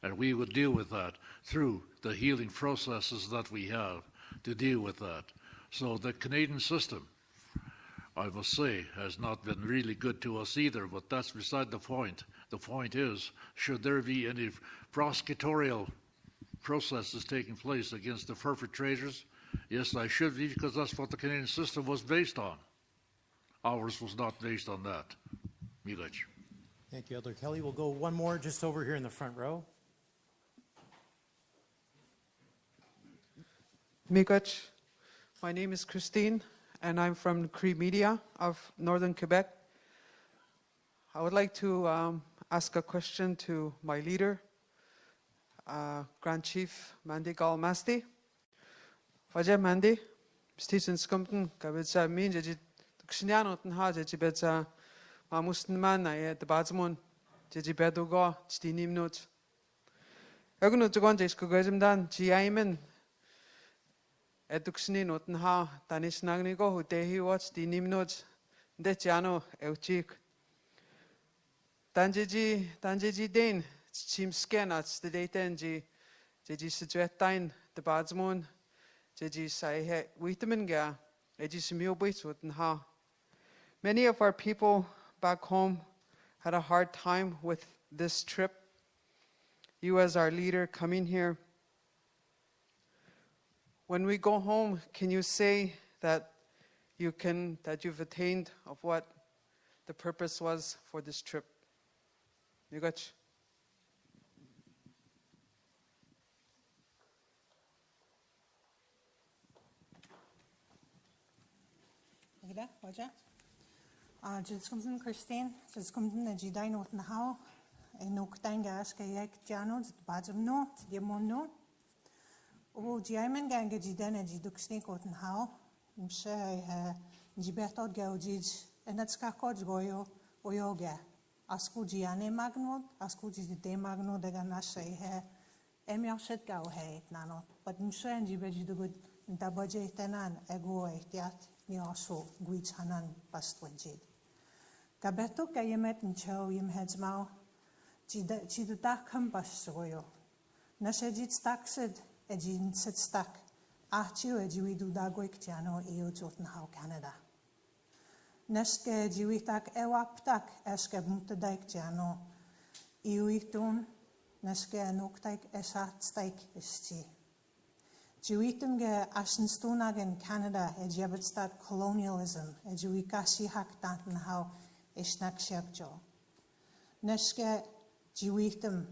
And we will deal with that through the healing processes that we have to deal with that. So the Canadian system, I must say, has not been really good to us either, but that's beside the point. The point is, should there be any prosecutorial processes taking place against the perpetrators? Yes, I should be, because that's what the Canadian system was based on. Ours was not based on that. Milech. Thank you, Elder Kelly. We'll go one more just over here in the front row. Mikach. My name is Christine, and I'm from Cree Media of Northern Quebec. I would like to ask a question to my leader, Grand Chief Mandy Galmasti. Wajah Mandy, Stephen Scumpton, Kabitsa means that Ksiniano and Haja Betsa Mamusman, I at the Badsmon, Jiji Bedugo, Stinim notes. Egno to Gonjes Kugazimdan, Giaman. Eduksni noten ha tanis nagnigo who tehi watch the nimnods de chano euchik. Tanjeji Dane, Chim Scanats, the Datenji, Jeji Sitwetain, the Badsmon, Jeji Sai Witaminga, Eji Simio Baitswoten ha. Many of our people back home had a hard time with this trip. You as our leader coming here. When we go home, can you say that you've attained of what the purpose was for this trip? Migach. Just come Christine, just come to the Jedi note and how, and no Tangas, Kayak Janos, Badsam note, Diamono. O Jiaman Ganga Jidana Jiduxnik and how, Mshe Jibertot Gaujij, and that's Kakoj Goyo, Oyoga. Asku Giane Magno, Asku de Magno de Ganashe, Emil Shetgao Hay, Nano, but Mshe and Jibeji the good Dabaje Tenan, Ego, Tiat, Niaso, Guich Hanan, Pastwajid. Gabeto Gayamet and Cho Yim Headsmau, Chidutakam Basoyo. Nashejit Staxed. Ejin sit stuck. Archio ejiwidu dagoik tiano eo jotenhau Canada. Neske ejiwitak ewaptak eske mutadaik tiano iuitun neske enoktaik esat staik isti. Jiwitum ge ashenstunak in Canada ejabetstat colonialism ejiwikashi hak tantenhau ishnak shakjo. Neske jiwitum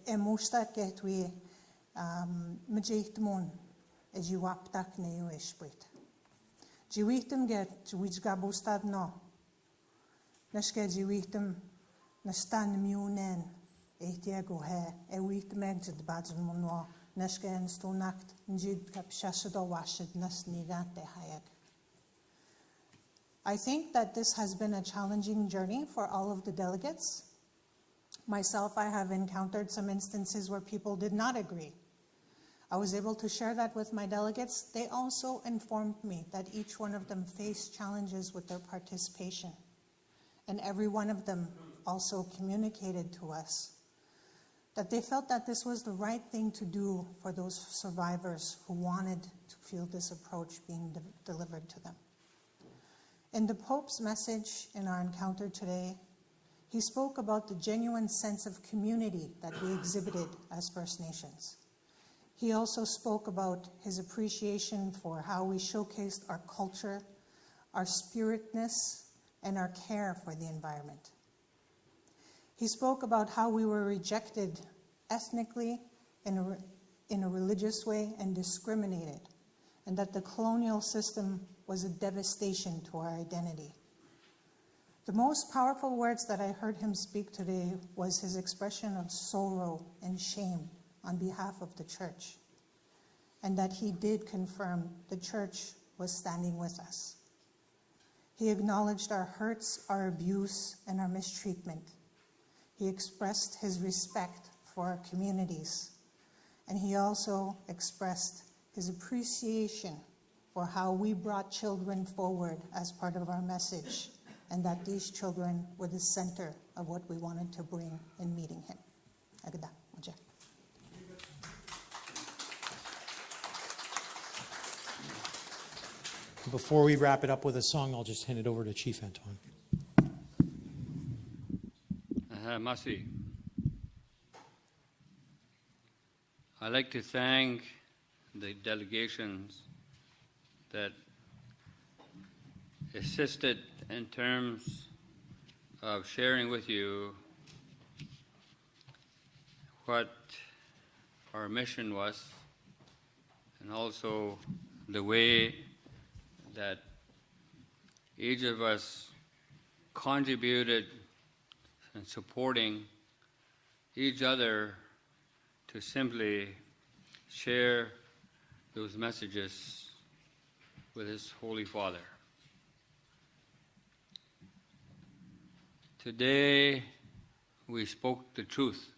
emustat getwi Majitmon, as you waptak neo esprit. Jiwitum get which gabustad no. Neske jiwitum nastan munen, etiago he, wit meged badgen monwa, neske en stonakt, njid kapshasado washid nasnigante hayek. I think that this has been a challenging journey for all of the delegates. Myself, I have encountered some instances where people did not agree. I was able to share that with my delegates. They also informed me that each one of them faced challenges with their participation. And every one of them also communicated to us that they felt that this was the right thing to do for those survivors who wanted to feel this approach being delivered to them. In the Pope's message in our encounter today, he spoke about the genuine sense of community that we exhibited as First Nations. He also spoke about his appreciation for how we showcased our culture, our spiritness, and our care for the environment. He spoke about how we were rejected ethnically, in a religious way, and discriminated, and that the colonial system was a devastation to our identity. The most powerful words that I heard him speak today was his expression of sorrow and shame on behalf of the church, and that he did confirm the church was standing with us. He acknowledged our hurts, our abuse, and our mistreatment. He expressed his respect for our communities, and he also expressed his appreciation for how we brought children forward as part of our message, and that these children were the center of what we wanted to bring in meeting him. Agda, Oje. Before we wrap it up with a song, I'll just hand it over to Chief Anton. Masi. I'd like to thank the delegations that assisted in terms of sharing with you what our mission was, and also the way that each of us contributed in supporting each other to simply share those messages with His Holy Father. Today, we spoke the truth.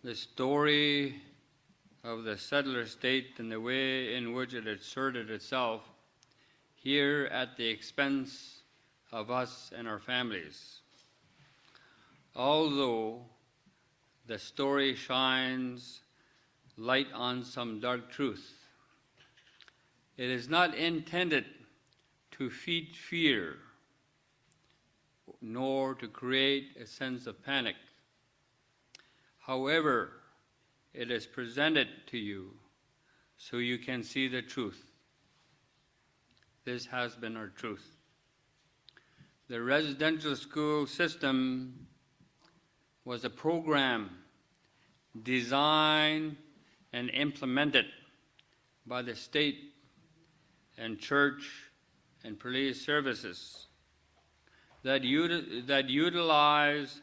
The story of the settler state and the way in which it asserted itself here at the expense of us and our families. Although the story shines light on some dark truth, it is not intended to feed fear nor to create a sense of panic. However, it is presented to you so you can see the truth. This has been our truth. The residential school system was a program designed and implemented by the state and church and police services that utilize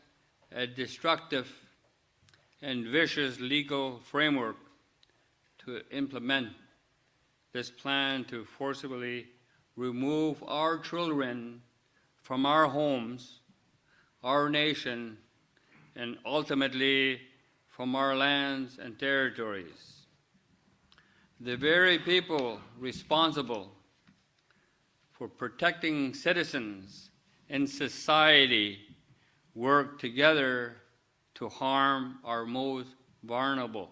a destructive and vicious legal framework to implement this plan to forcibly remove our children from our homes, our nation, and ultimately from our lands and territories. The very people responsible for protecting citizens in society work together to harm our most vulnerable.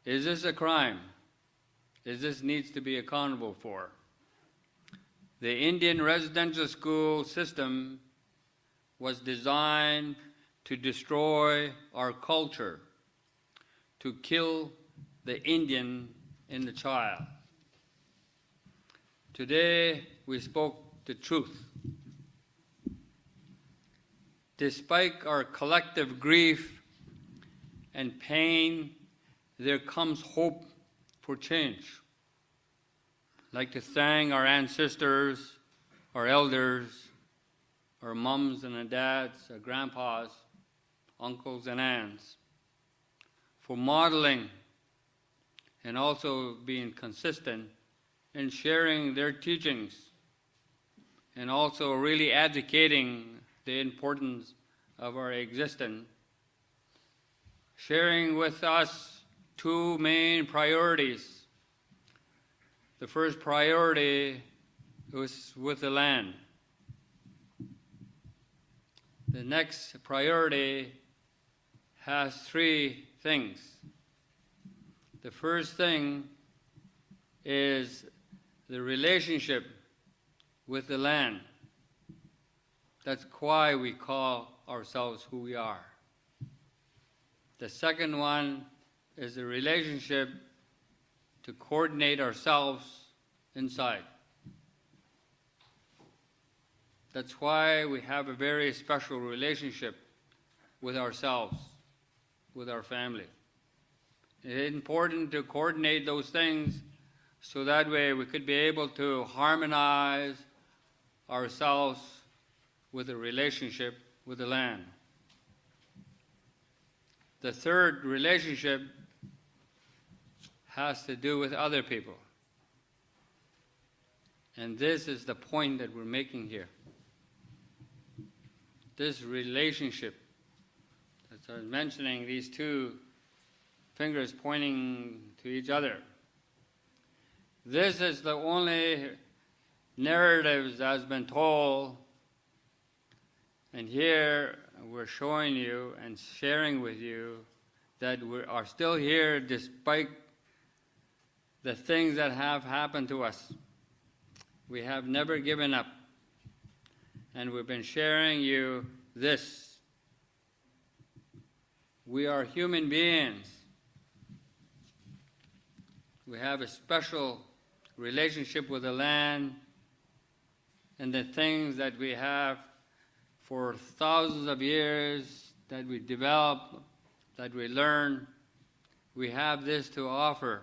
Is this a crime? Is this needs to be accountable for? The Indian residential school system was designed to destroy our culture, to kill the Indian in the child. Today, we spoke the truth. Despite our collective grief and pain, there comes hope for change. I'd like to thank our ancestors, our elders, our mums and our dads, our grandpas, uncles and aunts, for modeling and also being consistent in sharing their teachings, and also really advocating the importance of our existence, sharing with us two main priorities. The first priority was with the land. The next priority has three things. The first thing is the relationship with the land. That's why we call ourselves who we are. The second one is the relationship to coordinate ourselves inside. That's why we have a very special relationship with ourselves, with our family. It's important to coordinate those things so that way we could be able to harmonize ourselves with a relationship with the land. The third relationship has to do with other people. And this is the point that we're making here. This relationship, as I was mentioning, these two fingers pointing to each other. This is the only narrative that has been told, and here we're showing you and sharing with you that we are still here despite the things that have happened to us. We have never given up. And we've been sharing you this. We are human beings. We have a special relationship with the land and the things that we have for thousands of years that we develop, that we learn. We have this to offer.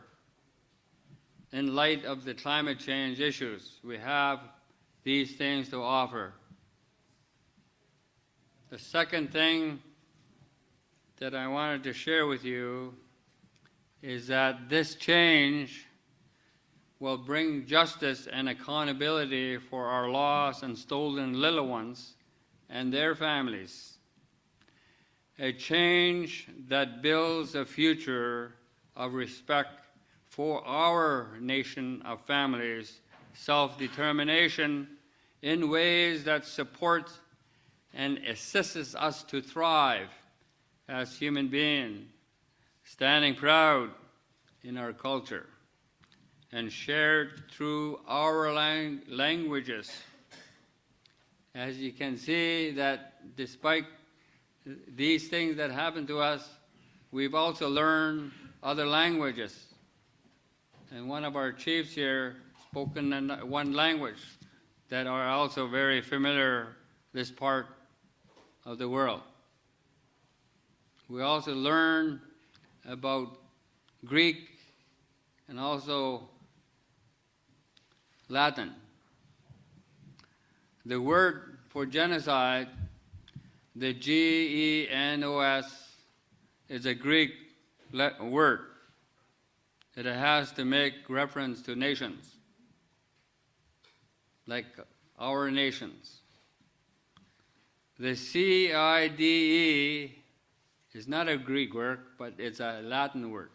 In light of the climate change issues, we have these things to offer. The second thing that I wanted to share with you is that this change will bring justice and accountability for our lost and stolen little ones and their families. A change that builds a future of respect for our nation of families, self-determination in ways that support and assists us to thrive as human beings, standing proud in our culture and shared through our languages. As you can see that despite these things that happen to us, we've also learned other languages. And one of our chiefs here spoken in one language that are also very familiar this part of the world. We also learn about Greek and also Latin. The word for genocide, the G-E-N-O-S, is a Greek word. It has to make reference to nations, like our nations. The C-I-D-E is not a Greek word, but it's a Latin word.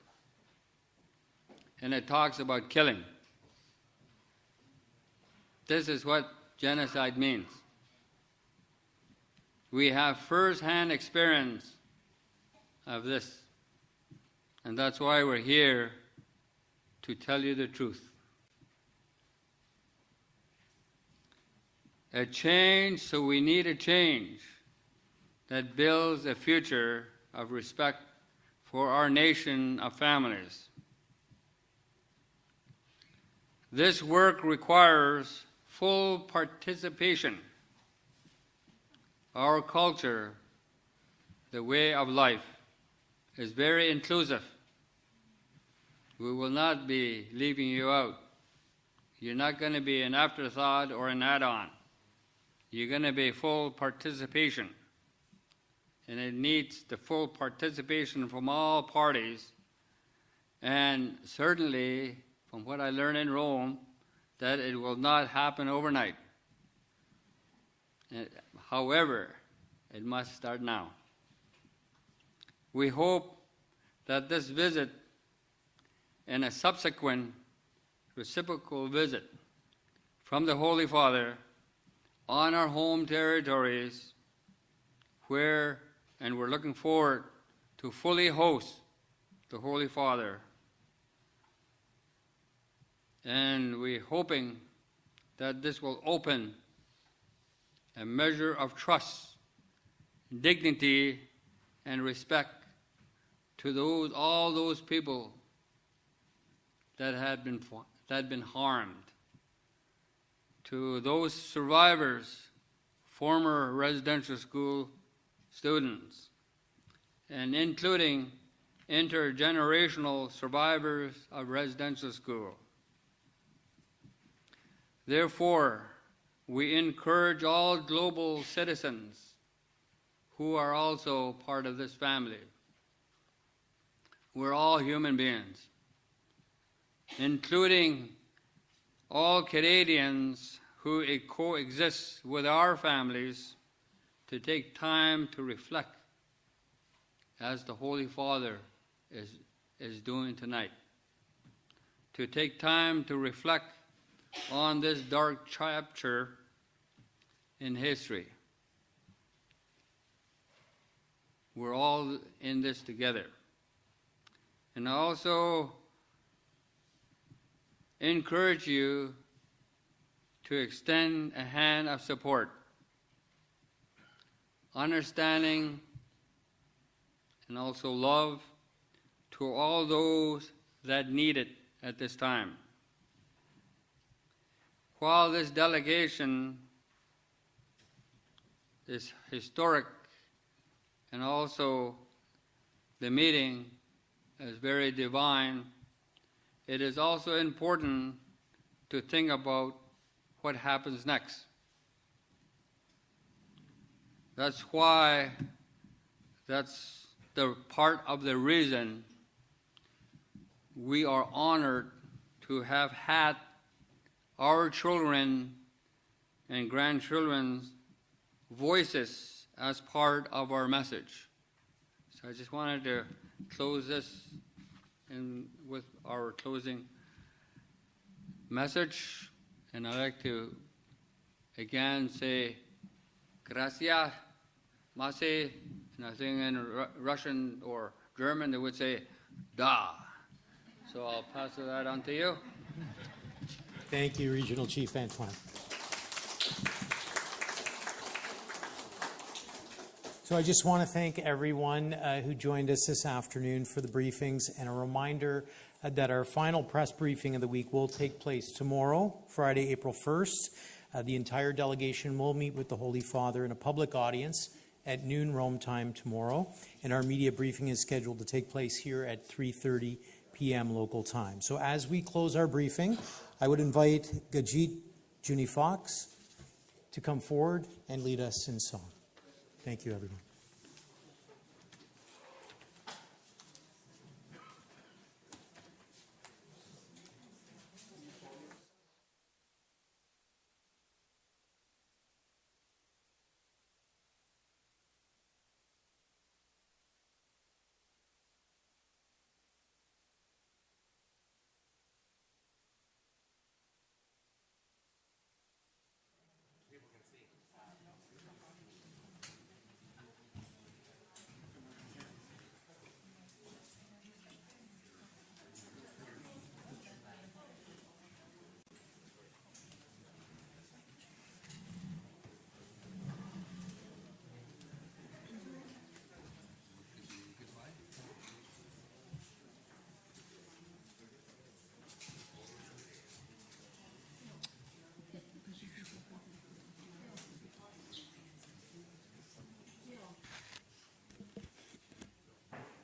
And it talks about killing. This is what genocide means. We have first-hand experience of this. And that's why we're here, to tell you the truth. A change, so we need a change that builds a future of respect for our nation of families. This work requires full participation. Our culture, the way of life, is very inclusive. We will not be leaving you out. You're not going to be an afterthought or an add-on. You're going to be full participation. And it needs the full participation from all parties. And certainly, from what I learned in Rome, that it will not happen overnight. However, it must start now. We hope that this visit and a subsequent reciprocal visit from the Holy Father on our home territories, where, and we're looking forward to fully host the Holy Father. And we're hoping that this will open a measure of trust, dignity, and respect to all those people that had been harmed, to those survivors, former residential school students, and including intergenerational survivors of residential school. Therefore, we encourage all global citizens who are also part of this family. We're all human beings, including all Canadians who coexist with our families, to take time to reflect as the Holy Father is doing tonight. To take time to reflect on this dark chapter in history. We're all in this together. And I also encourage you to extend a hand of support, understanding, and also love to all those that need it at this time. While this delegation is historic, and also the meeting is very divine, it is also important to think about what happens next. That's the part of the reason we are honored to have had our children and grandchildren's voices as part of our message. So I just wanted to close this with our closing message, and I'd like to again say gracias, mase, and I think in Russian or German they would say da. So I'll pass that on to you. Thank you, Regional Chief Antoine. So I just want to thank everyone who joined us this afternoon for the briefings, and a reminder that our final press briefing of the week will take place tomorrow, Friday, April 1st. The entire delegation will meet with the Holy Father in a public audience at noon Rome time tomorrow, and our media briefing is scheduled to take place here at 3:30 p.m. local time. So as we close our briefing, I would invite Gajit Junie Fox to come forward and lead us in song. Thank you, everyone.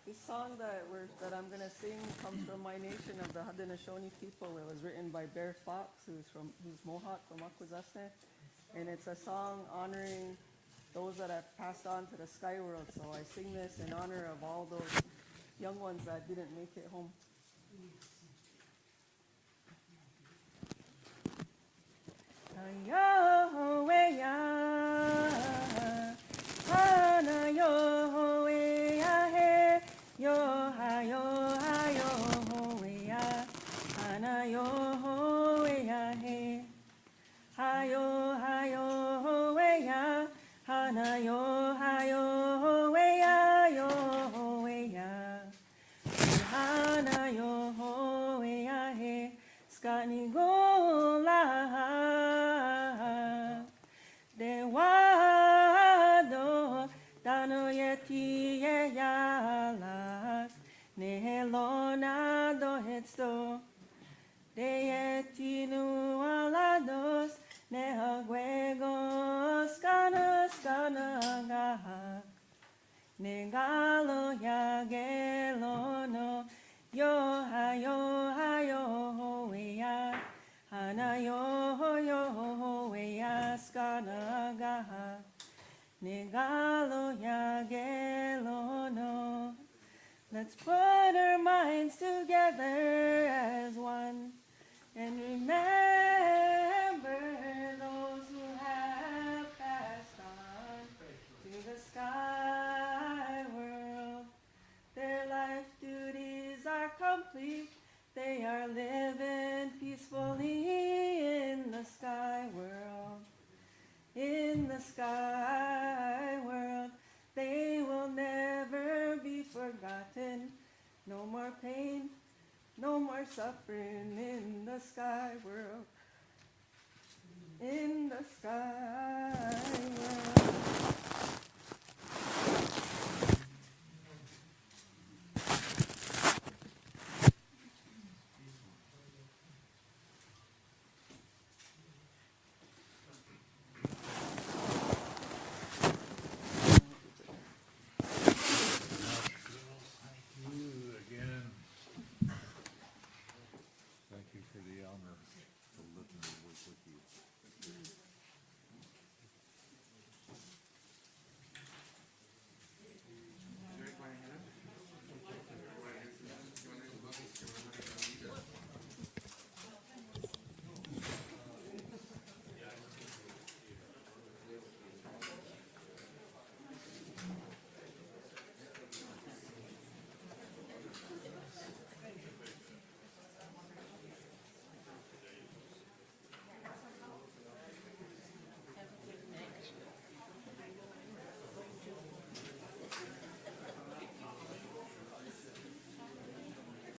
The song that I'm going to sing comes from my nation of the Haudenosaunee people. It was written by Bear Fox, who's Mohawk from Akwesasne, and it's a song honoring those that have passed on to the sky world. So I sing this in honor of all those young ones that didn't make it home. Yo ha yo ho we ya, ana yo ho we ya he. Ha yo ho we ya, ana yo ho we ya, yo ho we ya. Ana yo ho we ya he, skani go la. De wa do dano yeti ye ya la. Nehelona dohetsto. Deetinu alados. Nehaguegos ganas ganagaha. Negalo yagelono. Yo ha yo wea. Hana yo wea skanagaha. Negalo yagelono. Let's put our minds together as one and remember those who have passed on to the sky world. Their life duties are complete. They are living peacefully in the sky world. In the sky world, they will never be forgotten. No more pain, no more suffering in the sky world. In the sky world.